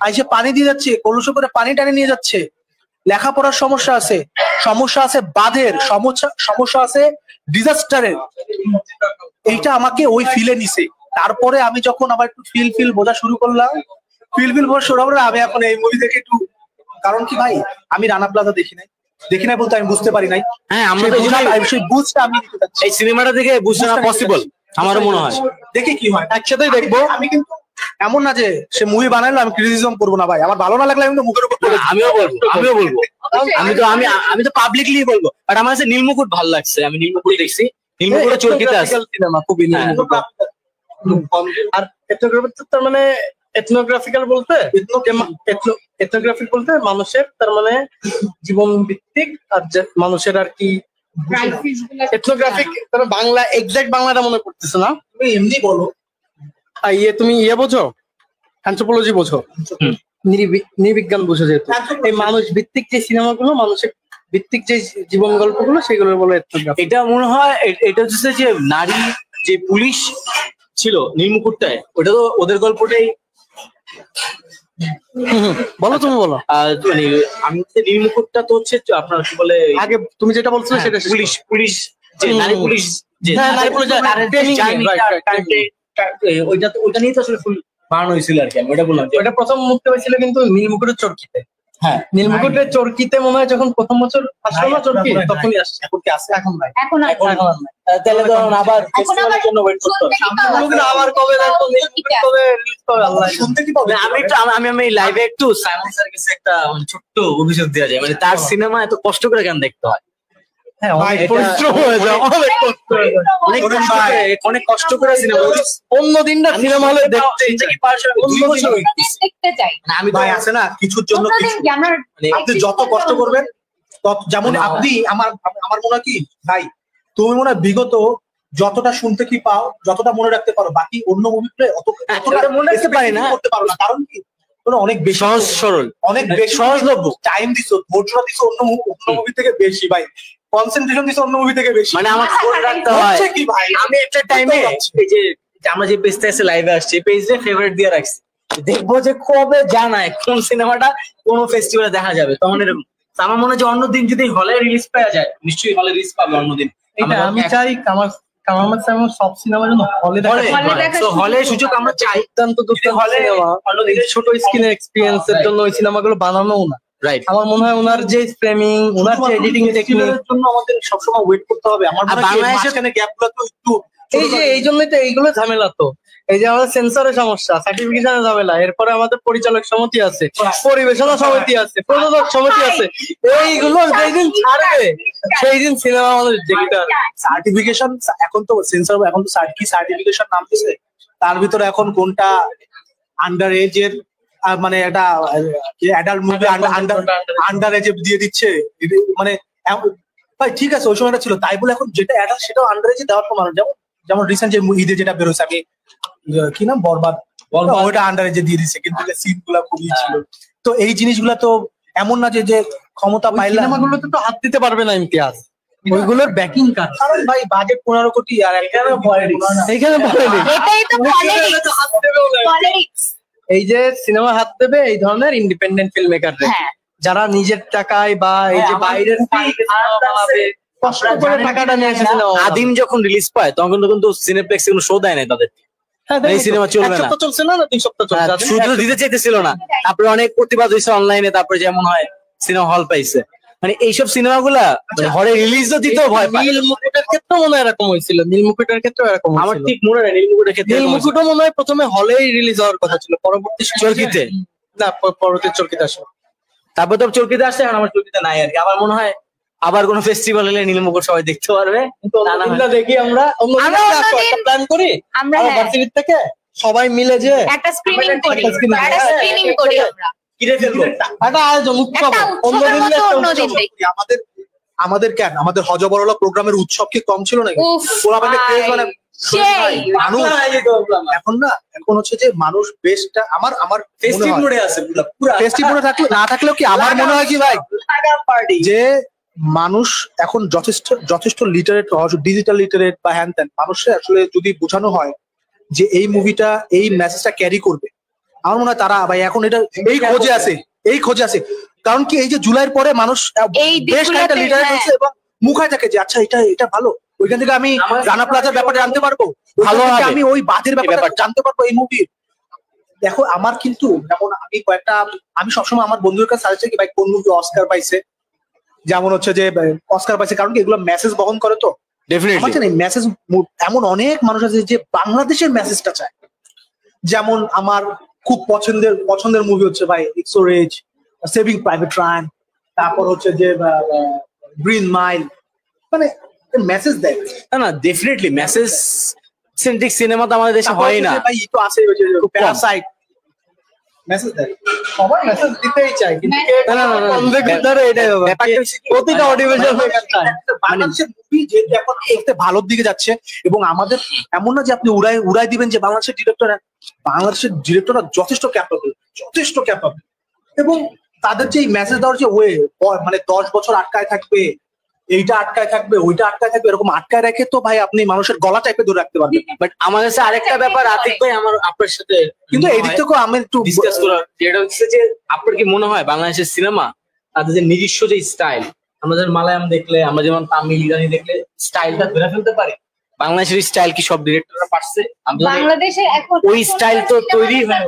আইসে পানি দিয়ে যাচ্ছে, কলুষো করে পানি টানে নিয়ে যাচ্ছে, লেখাপড়ার সমস্যা আছে বাঁধের সমস্যা আছে, ডিজাস্টারের, এইটা আমাকে ওই ফিলে নিছে। তারপরে আমি যখন আবার একটু ফিল বোঝা শুরু করলাম, আমি এখন এই মুভি থেকে একটু, কারণ কি ভাই আমি রানা প্লাজা দেখি নাই বলতে আমি বুঝতে পারি নাই। হ্যাঁ, আমরা সেই বুঝটা আমি নিতে চাচ্ছি, এই সিনেমাটা দেখে বুঝতে না পসিবল আমারও মনে হয়। দেখে কি হয় একসাথেই দেখবো। আমি কিন্তু এমন না যে সে মুভি বানাইলো আমি ক্রিটিসিজম করবো না ভাই, আমার ভালো না লাগলে আমি তো মুখের উপর আমিও বলবো আমি তো পাবলিকলি বলবো। বাট আমার কাছে নীলমুকুট ভালো লাগছে, আমি নীলমুকুট দেখছি, নীলমুকুটে চরকিতে আছে সিনেমা খুবই নীলমুকুট। আর তার মানে এথনোগ্রাফিক্যাল বলতে এথনোগ্রাফিক বলতে মানুষের তার মানে জীবন ভিত্তিক আর মানুষের আর কি এথনোগ্রাফিক, বাংলা এক্সাক্ট বাংলাটা মনে করতেছে না, তুমি এমনি বলো। তুমি বোঝো, অ্যানথ্রোপোলজি বোঝো, নৃবিজ্ঞান বোঝো, যেহেতু এই মানুষ ভিত্তিক যে সিনেমাগুলো, মানুষের ভিত্তিক যে জীবন গল্পগুলো, সেগুলো বলো এথনোগ্রাফি। এটা মনে হয় এটা হচ্ছে যে নারী যে পুলিশ ছিল নীলমুকুটটায়, ওটা তো ওদের গল্পটাই বলো তুমি বলো। মানে আমি নীল মুকুটটা তো হচ্ছে আপনার কি বলে আগে তুমি যেটা বলছো সেটা পুলিশ যে নারী পুলিশ যে ওইটা নিয়ে তো আসলে ফুল বানানো হয়েছিল আর কি। আমি ওটা বললাম ওটা প্রথম মুক্তি হয়েছিল কিন্তু নীল মুকুটের চরকিতে। হ্যাঁ, নীল মুকুটের চরকিতে মনে হয় যখন প্রথম বছর আসলো না চরকি, তখনই আসছে। এখন কি আসছে? এখন নাই। তাহলে তো আবার ফেস্টিভ্যালের জন্য ওয়েট করতে হবে। আবার কবে দেখো নীল মুকুট কবে রিলিজ করে আল্লাহ শুনতে কি পাবে। আমি লাইভে একটু সাইমন স্যারের কাছে একটা ছোট্ট অভিযোগ দেওয়া যায়, মানে তার সিনেমা এত কষ্ট করে কেন দেখতে হয়? অনেক কষ্ট করে সিনেমা, অন্য দিনটা সিনেমা হলে দেখতে চাই। আমি ভাই আছে না কিছুর জন্য আপনি যত কষ্ট করবেন যেমন আপনি আমার মনে হয় কি ভাই, তুমি মনে হয় বিগত যতটা শুনতে কি পাও, যতটা মনে রাখতে পারো, বাকি অন্য মুভিতে অতটা মনে রাখতে পারি না, করতে পারো না। কারণ কি অনেক বেশি সহজ সরল, অনেক বেশি সহজলভ্য। টাইম দিছো, ধৈর্য দিছো অন্য মুভি থেকে বেশি ভাই, কনসেন্ট্রেশন দিছো অন্য মুভি থেকে বেশি। মানে আমার মনে রাখতে হয় কি ভাই, আমি একটা টাইমে এই যে আমরা যে পেজটা এসে লাইভে আসছি, পেজে ফেভারিট দিয়ে রাখছি, দেখবো যে কবে জানায় কোন সিনেমাটা কোন ফেস্টিভ্যালে দেখা যাবে। তখন এরকম আমার মনে হয় যে অন্যদিন যদি হলে রিলিজ পাওয়া যায়, নিশ্চয়ই হলে রিলিজ পাবে অন্যদিন। এটা আমি চাই আমার সব সিনেমা যেন হলে হলে সুযোগ আমরা চাই। হলে ছোট স্ক্রিনের এক্সপিরিয়েন্স এর জন্য ওই সিনেমাগুলো বানানো না। রাইট, আমার মনে হয় ওনার যে ফ্রেমিং, ওনার যে এডিটিং টেকনিকের জন্য আমাদের সবসময় ওয়েট করতে হবে। আমার মনে হয় বাংলাদেশের গ্যাপগুলো তো একটু এই জন্যই তো এইগুলো ঝামেলা। তো এই যে আমাদের সেন্সরের সমস্যা, সার্টিফিকেশনের ঝামেলা, এরপরে আমাদের পরিচালক সমিতি আছে, পরিবেশনা সমিতি আছে, প্রযোজক সমিতি আছে, এইগুলো যেদিন ছাড়বে সেই দিন সিনেমা আমাদের দেখতে হবে। সার্টিফিকেশন এখন তো সেন্সর, এখন তো কি সার্টিফিকেশন নামতেছে, তার ভিতরে এখন কোনটা আন্ডার এজ এর মানে একটা অ্যাডাল্ট মুভি আন্ডার এজে দিয়ে দিচ্ছে, মানে ভাই ঠিক আছে ওই সময়টা ছিল তাই বলে এখন যেটা অ্যাডাল্ট সেটাও আন্ডার এজে দেওয়ার প্রমাণ। যেমন রিসেন্ট যে ঈদে যেটা বেরোছে, আমি কি নাম বরবাদ, ওইটা আন্ডার এজে দিয়ে দিচ্ছে, কিন্তু সিন গুলা খুবই ছিল। তো এই জিনিসগুলা তো এমন না যে ক্ষমতা পাইলে সিনেমাগুলোতে তো হাত দিতে পারবে না ইমতিয়াজ, ওইগুলোর ব্যাকিং কাজ। কারণ ভাই বাজেট 15 কোটি আর এইখানে এই যে সিনেমা হাত দেবে এই ধরনের ইন্ডিপেন্ডেন্ট ফিল্ম মেকাররা, যারা নিজের টাকায় বা এই যে বাইরের টাকাটা নিয়ে এসে আদিম যখন রিলিজ পায় তখন কিন্তু সিনেপ্লেক্স কোনো শো দেয় না তাদের, এই সিনেমা চলবে না, চলছে না 2 সপ্তাহ চলছে, শুধু দিতে চাইতেছিল না। তারপরে অনেক প্রতিবাদ হয়েছে অনলাইনে, তারপরে যেমন হয় সিনেমা হল পাইছে। মানে এইসব সিনেমাগুলা হলে রিলিজ তো দিতেও ভয় পায়। নীল মুকুটের ক্ষেত্রে মনে হয় এরকম হয়েছিল, নীল মুকুটের ক্ষেত্রে এরকম আমার ঠিক মনে হয় নীল মুকুটের ক্ষেত্রে, নীল মুকুটও মনে হয় প্রথমে হলেই রিলিজ হওয়ার কথা ছিল, পরবর্তী চরকিতে না, পরবর্তী চরকিতে আসলো, তারপর তো চরকিতে আসছে, এখন আমার চরকিতে নাই আর কি। আমার মনে হয় আবার কোন ফেস্টিভ্যাল হলে নীল মুকুট সবাই দেখতে পারবে। দেখি আমরা প্ল্যান করি, আমরা ভার্সিটি থেকে সবাই মিলে যে একটা স্ক্রিনিং করি, আমরা কিনে ফেলবো একটা আয়োজন উৎসব অন্যদিন দেখি। আমাদের কেন আমাদের হজবরলা প্রোগ্রামের উৎসব কি কম ছিল নাকি? এখন না, এখন হচ্ছে যে মানুষ বেশটা আমার ফেস্টিভ মোডে আছে, ফেস্টিভ মোডে থাকলে না থাকলেও কি আমার মনে হয় কি ভাই যে মানুষ এখন যথেষ্ট লিটারেট, ডিজিটাল লিটারেট বা হ্যান ত্যান, মানুষের আসলে যদি বোঝানো হয় যে এই মুভিটা এই মেসেজটা ক্যারি করবে, আমার মনে হয় তারা ভাই এখন এটা এই খোঁজে আছে। কারণ কি এই যে জুলাইয়ের পরে মানুষ বেশ কয়েকটা লিটারেট হচ্ছে এবং মুখায় থাকে যে আচ্ছা এটা ভালো, ওইখান থেকে আমি রানা প্লাজার ব্যাপারে জানতে পারবো, ভালো আমি ওই বাদের ব্যাপারে জানতে পারবো এই মুভির। দেখো আমার কিন্তু যেমন আমি সবসময় আমার বন্ধুদের কাছে সাজেস্ট কি ভাই কোন মুভি অস্কার পাইছে, যেমন হচ্ছে যে অস্কার পাইছে, কারণ কি এগুলো মেসেজ বহন করে। তো ডেফিনেটলি মেসেজ এমন অনেক মানুষ আছে যে বাংলাদেশের মেসেজটা চায়। যেমন আমার খুব পছন্দের মুভি হচ্ছে ভাই এক্সোরেজ, সেভিং প্রাইভেট রায়ান, তারপর হচ্ছে যে গ্রিন মাইল, মানে মেসেজ দেয় না ডেফিনেটলি মেসেজ সেন্ট্রিক সিনেমা তো আমাদের দেশে হয় না ভাই, তো আছে প্যারাসাইট মেসেজ দেয়, সবাই মেসেজ দিতেই চায়, কিন্তু প্রতিটা অডিওভিজুয়াল মেকার চায় বাংলাদেশের মুভি যেহেতু এখন দেখতে ভালোর দিকে যাচ্ছে, এবং আমাদের এমন না যে আপনি উড়াই দিবেন যে বাংলাদেশের ডিরেক্টররা যথেষ্ট ক্যাপাবল, এবং তাদের যে মেসেজ দেওয়ার যে ওয়ে, মানে 10 বছর আটকায় থাকবে, এইটা আটকায় থাকবে ওইটা আটকায় থাকবে, এরকম আটকায় রেখে তো ভাই আপনি মানুষের গলা টাইপে ধরে রাখতে পারবেন। বাট আমার কাছে আরেকটা ব্যাপার আতিক ভাই, আমার আপনার সাথে কিন্তু এই দিক থেকেও আমি একটু ডিসকাস করার, যেটা হচ্ছে যে আপনার কি মনে হয় বাংলাদেশের সিনেমা তাদের যে নিজস্ব যে স্টাইল, আমরা যেমন মালায়াম দেখলে, আমরা যেমন তামিল ইরানি দেখলে স্টাইলটা ধরে ফেলতে পারি, বাংলাদেশের স্টাইল কি সব ডিরেক্টররা পারছে? বাংলাদেশে এখন ওই স্টাইল তো তৈরি হয়ে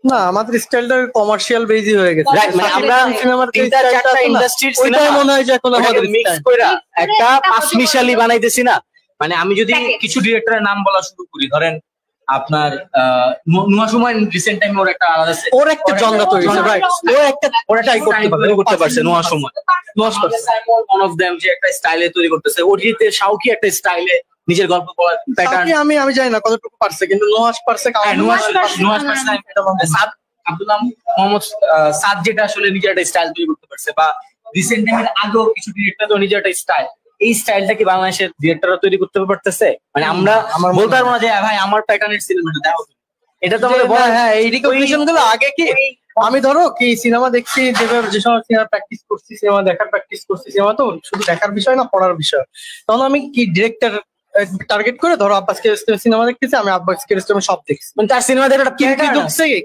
না, আমাদের স্টাইলটা কমার্শিয়াল বেজি হয়ে গেছে। মানে আমরা সিনেমার তিনটা চারটা ইন্ডাস্ট্রির ওইটাই মনে হয় যে এখন আমাদের মিক্স কইরা একটা পাঁচমিশালি বানাইতেছি না। মানে আমি যদি কিছু ডিরেক্টরের নাম বলা শুরু করি, ধরেন আপনার নোয়া সুমন রিসেন্ট টাইমে ওর একটা আলাদা ওর একটা জনরা তৈরি হয়েছে, রাইট। ও একটা ওরা ট্রাই করতে পারছে নোয়া সুমন, ওয়ান অফ देम যে একটা স্টাইলে তৈরি করতেছে। ওটিতে শাওকি একটা স্টাইলে নিজের গল্প বলার প্যাটার্ন, আমি জানি না কতটুকু পারছে, কিন্তু নোয়াজ পারছে। আব্দুল্লাহ মোহাম্মদ সাদ যেটা আসলে নিজের একটা স্টাইল তৈরি করতে পারছে, বা রিসেন্ট টাইমের আগেও কিছু ডিরেক্টর তো নিজের একটা স্টাইল, এই স্টাইলটা কি বাংলাদেশের ডিরেক্টররা তৈরি করতে পারতেছে? মানে আমরা বলতে পারবো না যে ভাই আমার প্যাটার্নের সিনেমাটা দেখো, এটা তো আমাদের বলা। হ্যাঁ, এই রিকগনিশন গুলো আগে কি আমি ধরো কি সিনেমা দেখছি, যে সময় সিনেমা প্র্যাকটিস করছি, সিনেমা দেখার প্র্যাকটিস করছি, সিনেমা তো শুধু দেখার বিষয় না, পড়ার বিষয়। তখন আমি কি ডিরেক্টর টার্গেট করে ধরো আব্বাস কিয়ারোস্তামির সিনেমা দেখতেছি, আমি আব্বাস কিয়ারোস্তামি সব দেখছি, মানে তার সিনেমা দেখে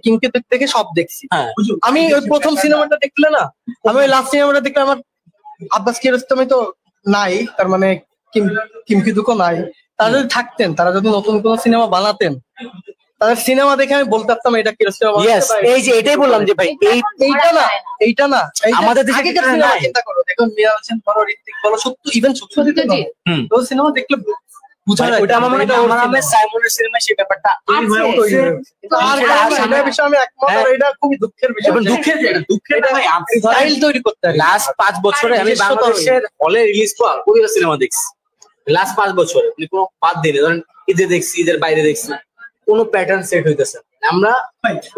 কিংকে থেকে সব দেখছি। আমি ওই প্রথম সিনেমাটা দেখলে না, আমি ওই লাস্ট সিনেমাটা দেখলে আমার আব্বাস কিয়ারোস্তামি তো নাই, তার মানে কিমকি দুকো নাই। তারা যদি থাকতেন, তারা যদি নতুন কোন সিনেমা বানাতেন, তাদের সিনেমা দেখে আমি বলতে পারতাম এটা কিরোস্তামি। এই যে এটাই বললাম যে ভাই এইটা না আমাদের দেশে চিন্তা করো, দেখুন মিয়া হোসেন বলো, ঋত্বিক বলো, সত্য ইভেন সত্যজিৎ তো সিনেমা দেখলে বুঝা যায়। ওটা আমার মনে হয় আমার নামে সাইমনের সিনেমা সেই ব্যাপারটা তৈরি হয়ে উঠছে। আর এটা বিষয়ে আমি একমত, আর এটা খুবই দুঃখের বিষয়। দুঃখের ভাই, আপনি স্টাইল তৈরি করতে হবে। লাস্ট 5 বছরে আমি বাংলাদেশের হলে রিলিজ করা কতগুলো সিনেমা দেখছি লাস্ট 5 বছরে, মানে কোনো বাদ দিলে ধরেন ঈদে দেখছি, ঈদের বাইরে দেখছি, কোনো প্যাটার্ন সেট হইতেছে। আমরা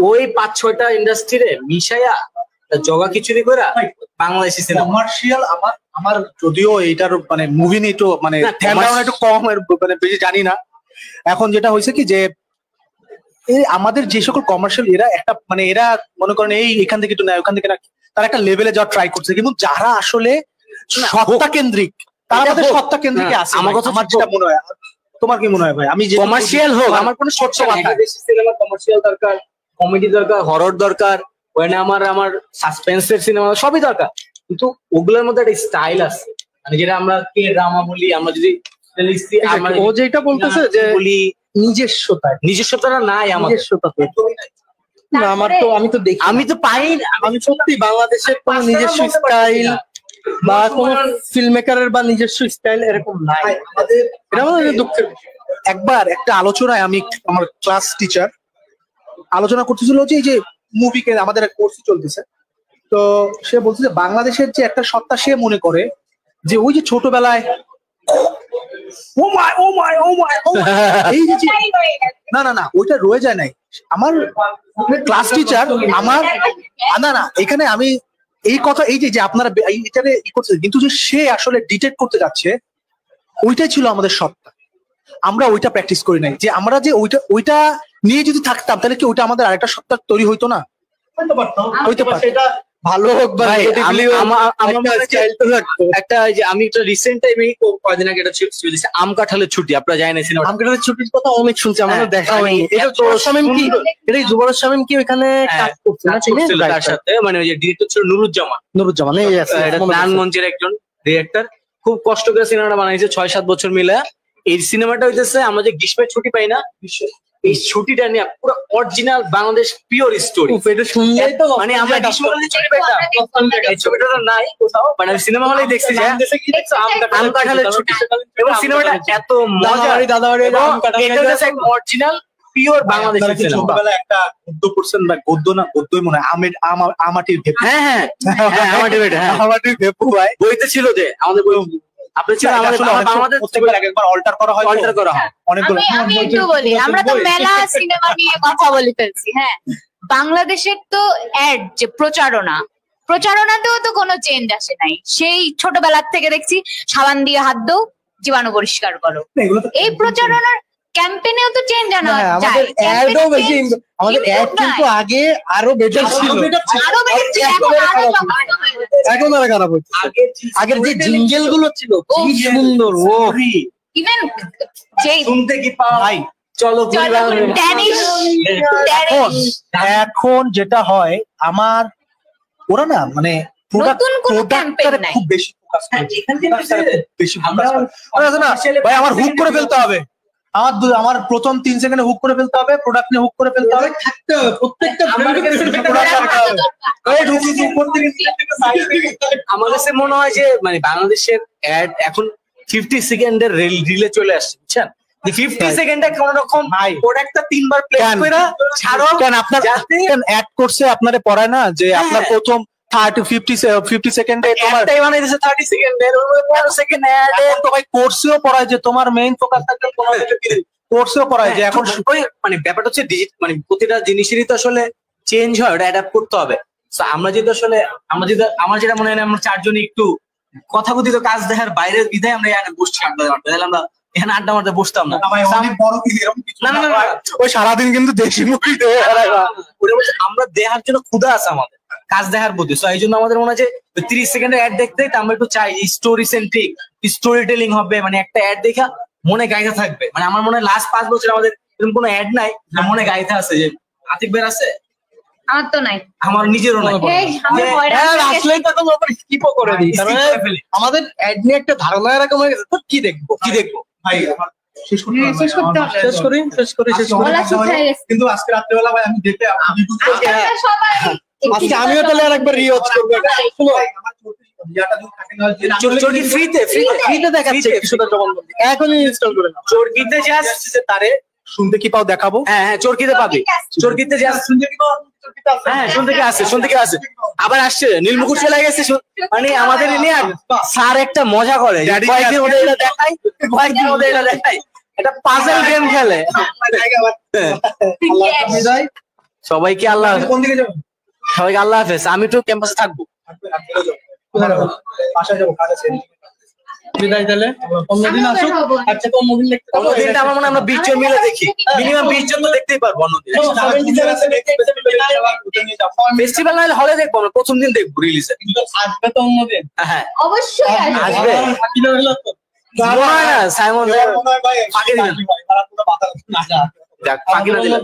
ওই 5-6টা ইন্ডাস্ট্রিরে মিশাইয়া জগা খিচুড়ি করে বাংলাদেশি সিনেমা কমার্শিয়াল। আমার যদিও এইটার মানে মুভি নিয়ে একটু মানে একটু কম, মানে বেশি জানি না। এখন যেটা হয়েছে কি যে এই আমাদের যে সকল কমার্শিয়াল এরা একটা মানে এরা মনে করেন এই এখান থেকে একটু নেয় ওখান থেকে না, তারা একটা লেভেলে যাওয়ার ট্রাই করছে, কিন্তু যারা আসলে সত্তা কেন্দ্রিক তারা আমাদের সত্তা কেন্দ্রিকে আছে। আমার যেটা মনে হয়, তোমার কি মনে হয় ভাই? আমি যে কমার্শিয়াল হোক, আমার কোনো স্বচ্ছ মাথা, সিনেমা কমার্শিয়াল দরকার, কমেডি দরকার, হরর দরকার, ওখানে আমার সাসপেন্সের সিনেমা সবই দরকার, কিন্তু ওগুলোর মধ্যে একটা স্টাইল আছে, মানে যেটা আমরা কে ড্রামা বলি, আমরা যদি ও যেটা বলতেছে যে বলি নিজস্বতা নাই, আমার নিজস্বতা না, আমার তো আমি তো দেখি, আমি তো পাই না। আমি সত্যি বাংলাদেশের কোনো নিজস্ব স্টাইল বা কোন ফিল্ম মেকারের বা নিজস্ব স্টাইল এরকম নাই। এটা আমাদের দুঃখের। একবার একটা আলোচনায় আমি আমার ক্লাস টিচার আলোচনা করতেছিল যে এই যে মুভিকে আমাদের এক কোর্স চলতেছে, তো সে বলছে যে বাংলাদেশের যে একটা সত্তা সে মনে করে যে ওই যে ছোটবেলায় এই যে না না না ওইটা রয়ে যায় নাই। আমার ক্লাস টিচার আমার না এখানে আমি এই কথা এই যে আপনারা এটারে ই করছে, কিন্তু যে সে আসলে ডিটেক্ট করতে যাচ্ছে ওইটাই ছিল আমাদের সত্তা। আমরা ওইটা প্র্যাকটিস করি নাই, যে আমরা যে ওইটা নিয়ে যদি থাকতাম তাহলে কি ওইটা আমাদের আরেকটা সত্তা তৈরি হইতো না? হইতে পারতো। এটা ভালো হোক বা একটা আমি একটা রিসেন্ট টাইমে কয়েকদিন আগে একটা ছুটি আম কাঁঠালের ছুটি, আপনারা জানেন সিনেমা আম কাঁঠালের ছুটির কথা অনেক শুনছি, আমাদের দেখা হয়নি। এটা শামীম কি, এটা যুবরাজ শামীম কি ওখানে কাজ করছে না তার সাথে, মানে ওই যে ডিরেক্টর ছিল নুরুজ্জামান, নারায়ণগঞ্জের একজন ডিরেক্টর, খুব কষ্ট করে সিনেমাটা বানাইছে 6-7 বছর মিলে। এই সিনেমাটা হইতেছে আমরা যে গ্রীষ্মের ছুটি পাই না, এই ছুটিটা নিয়ে পুরো অরিজিনাল বাংলাদেশ পিওর স্টোরি। মানে আমরা ছবিটা নাই কোথাও, মানে সিনেমা হলেই দেখছি যে আম কাঁঠালের ছুটি, এবং সিনেমাটা এত মজা, অরিজিনাল পিওর বাংলাদেশ। ছোটবেলায় একটা গদ্য করছেন বা গদ্য না গদ্যই মনে হয় আমাটির ভেপু। হ্যাঁ আমাটির ভেপু ভাই বইতে ছিল যে আমাদের বই আমরা তো মেলা সিনেমা নিয়ে কথা বলে ফেলছি। হ্যাঁ, বাংলাদেশের তো অ্যাড যে প্রচারণাতেও তো কোনো চেঞ্জ আসে নাই। সেই ছোটবেলার থেকে দেখছি সাবান দিয়ে হাত দাও, জীবাণু পরিষ্কার করো, এই প্রচারণার ক্যাম্পেইনেও তো চেঞ্জ আনা যায়। আমাদের অ্যাড কিন্তু আগে আরো বেটার ছিল, এখন আর খারাপ হচ্ছে। আগের যে জিঙ্গেল গুলো ছিল কি সুন্দর, ও ইভেন যে শুনতে কি ভাই চলো এখন যেটা হয় আমার ওরা না মানে খুব বেশি ভাই আমার হুক করে ফেলতে হবে, আমার প্রথম 3 সেকেন্ডে হুক করে ফেলতে হবে, প্রোডাক্ট নিয়ে হুক করে ফেলতে হবে, থাকতে হবে প্রত্যেকটা। আমার কাছে মনে হয় যে মানে বাংলাদেশের অ্যাড এখন 50 সেকেন্ডের রিলে চলে আসছে, বুঝছেন? 50 সেকেন্ডে কোন রকম প্রোডাক্টটা 3 বার প্লে করে ছাড়ো। কেন আপনার অ্যাড করছে আপনারে পড়ায় না যে আপনার প্রথম 50 সেকেন্ডে তোমার টাইম বানাইতেছে 30 সেকেন্ডের, ওর মধ্যে 15 সেকেন্ড অ্যাড। এখন তো ভাই কোর্সেও পড়ায় যে তোমার মেইন ফোকাস থাকবে 15 সেকেন্ড, কোর্সেও পড়ায় যে এখন ওই মানে ব্যাপারটা হচ্ছে মানে প্রতিটা জিনিসেরই তো আসলে চেঞ্জ হয়, ওটা অ্যাডাপ্ট করতে হবে। তো আমরা যেটা আসলে আমার যেটা মনে হয় আমরা চারজনই একটু কথাকথিত কাজ দেখার বাইরের বিধায় আমরা এখানে বসছি আড্ডা মারতে, তাহলে আমরা এখানে আড্ডা মারতে বসতাম না। ওই সারাদিন কিন্তু দেশি মুভি আমরা দেখার জন্য ক্ষুধা আছে আমাদের, কাজ দেখার প্রতি। এই জন্য আমাদের মনে হয় যে 30 সেকেন্ডের অ্যাড দেখতে আমরা একটু চাই স্টোরি সেন্ট্রিক স্টোরি টেলিং হবে, মানে একটা অ্যাড দেখা মনে গাইতে থাকবে। মানে আমার মনে হয় লাস্ট 5 বছর আমাদের এরকম কোনো অ্যাড নাই মনে গাইতে আছে। যে আতিক বের আছে, আমার তো নাই, আমার নিজেরও নাই। স্কিপও করে দিই, আমাদের অ্যাড নিয়ে একটা ধারণা এরকম হয়ে গেছে তো কি দেখবো ভাই। কিন্তু আজকে রাত্রেবেলা ভাই আমি দেখে আজকে আমিও তাহলে আরেকবার রিওয়াচ করবো। চরকি ফ্রিতে দেখাচ্ছে, এখনই ইনস্টল করে নাও। চরকিতে যে আসছে তারে শুনতে কি পাও দেখাবো। হ্যাঁ চরকিতে পাবি, চরকিতে যে শুনতে কি পাও, হ্যাঁ শুনতে কি আসে আবার আসছে নীলমুকুট চলে গেছে। মানে আমাদের নিয়ে স্যার একটা মজা করে, কয়েকদিন ওদের এটা দেখাই, কয়েকদিন ওদের এটা দেখাই, একটা পাজল গেম খেলে। সবাইকে আল্লাহ, সবাইকে আল্লাহ হাফেজ। আমি তো ক্যাম্পাসে থাকবো। বিদায় তাহলে, অন্যদিন আসো। আচ্ছা অন্যদিন দেখতে, অন্যদিনটা আমার মনে হয় আমরা 20 জন মিলে দেখি, মিনিমাম 20 জন তো দেখতেই পারবো। অন্যদিন ফেস্টিভ্যাল না হলে হলে দেখবো, আমরা প্রথম দিন দেখবো রিলিজে। আসবে তো অন্যদিন? হ্যাঁ অবশ্যই আসবে। সাইমন ফাঁকি দিবেন, ফাঁকি না দিলে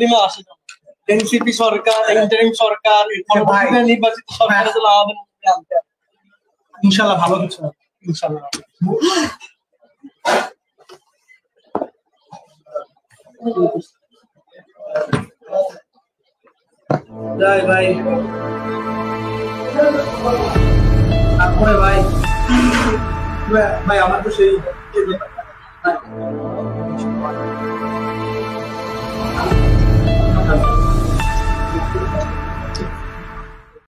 এনসিপি সরকার, ইন্টারিম সরকার, নির্বাচিত সরকার ইনশাল্লাহ ভালো কিছু ইনশাল্লাহ। জয় ভাই, তারপরে ভাই ভাই আমার তো সেই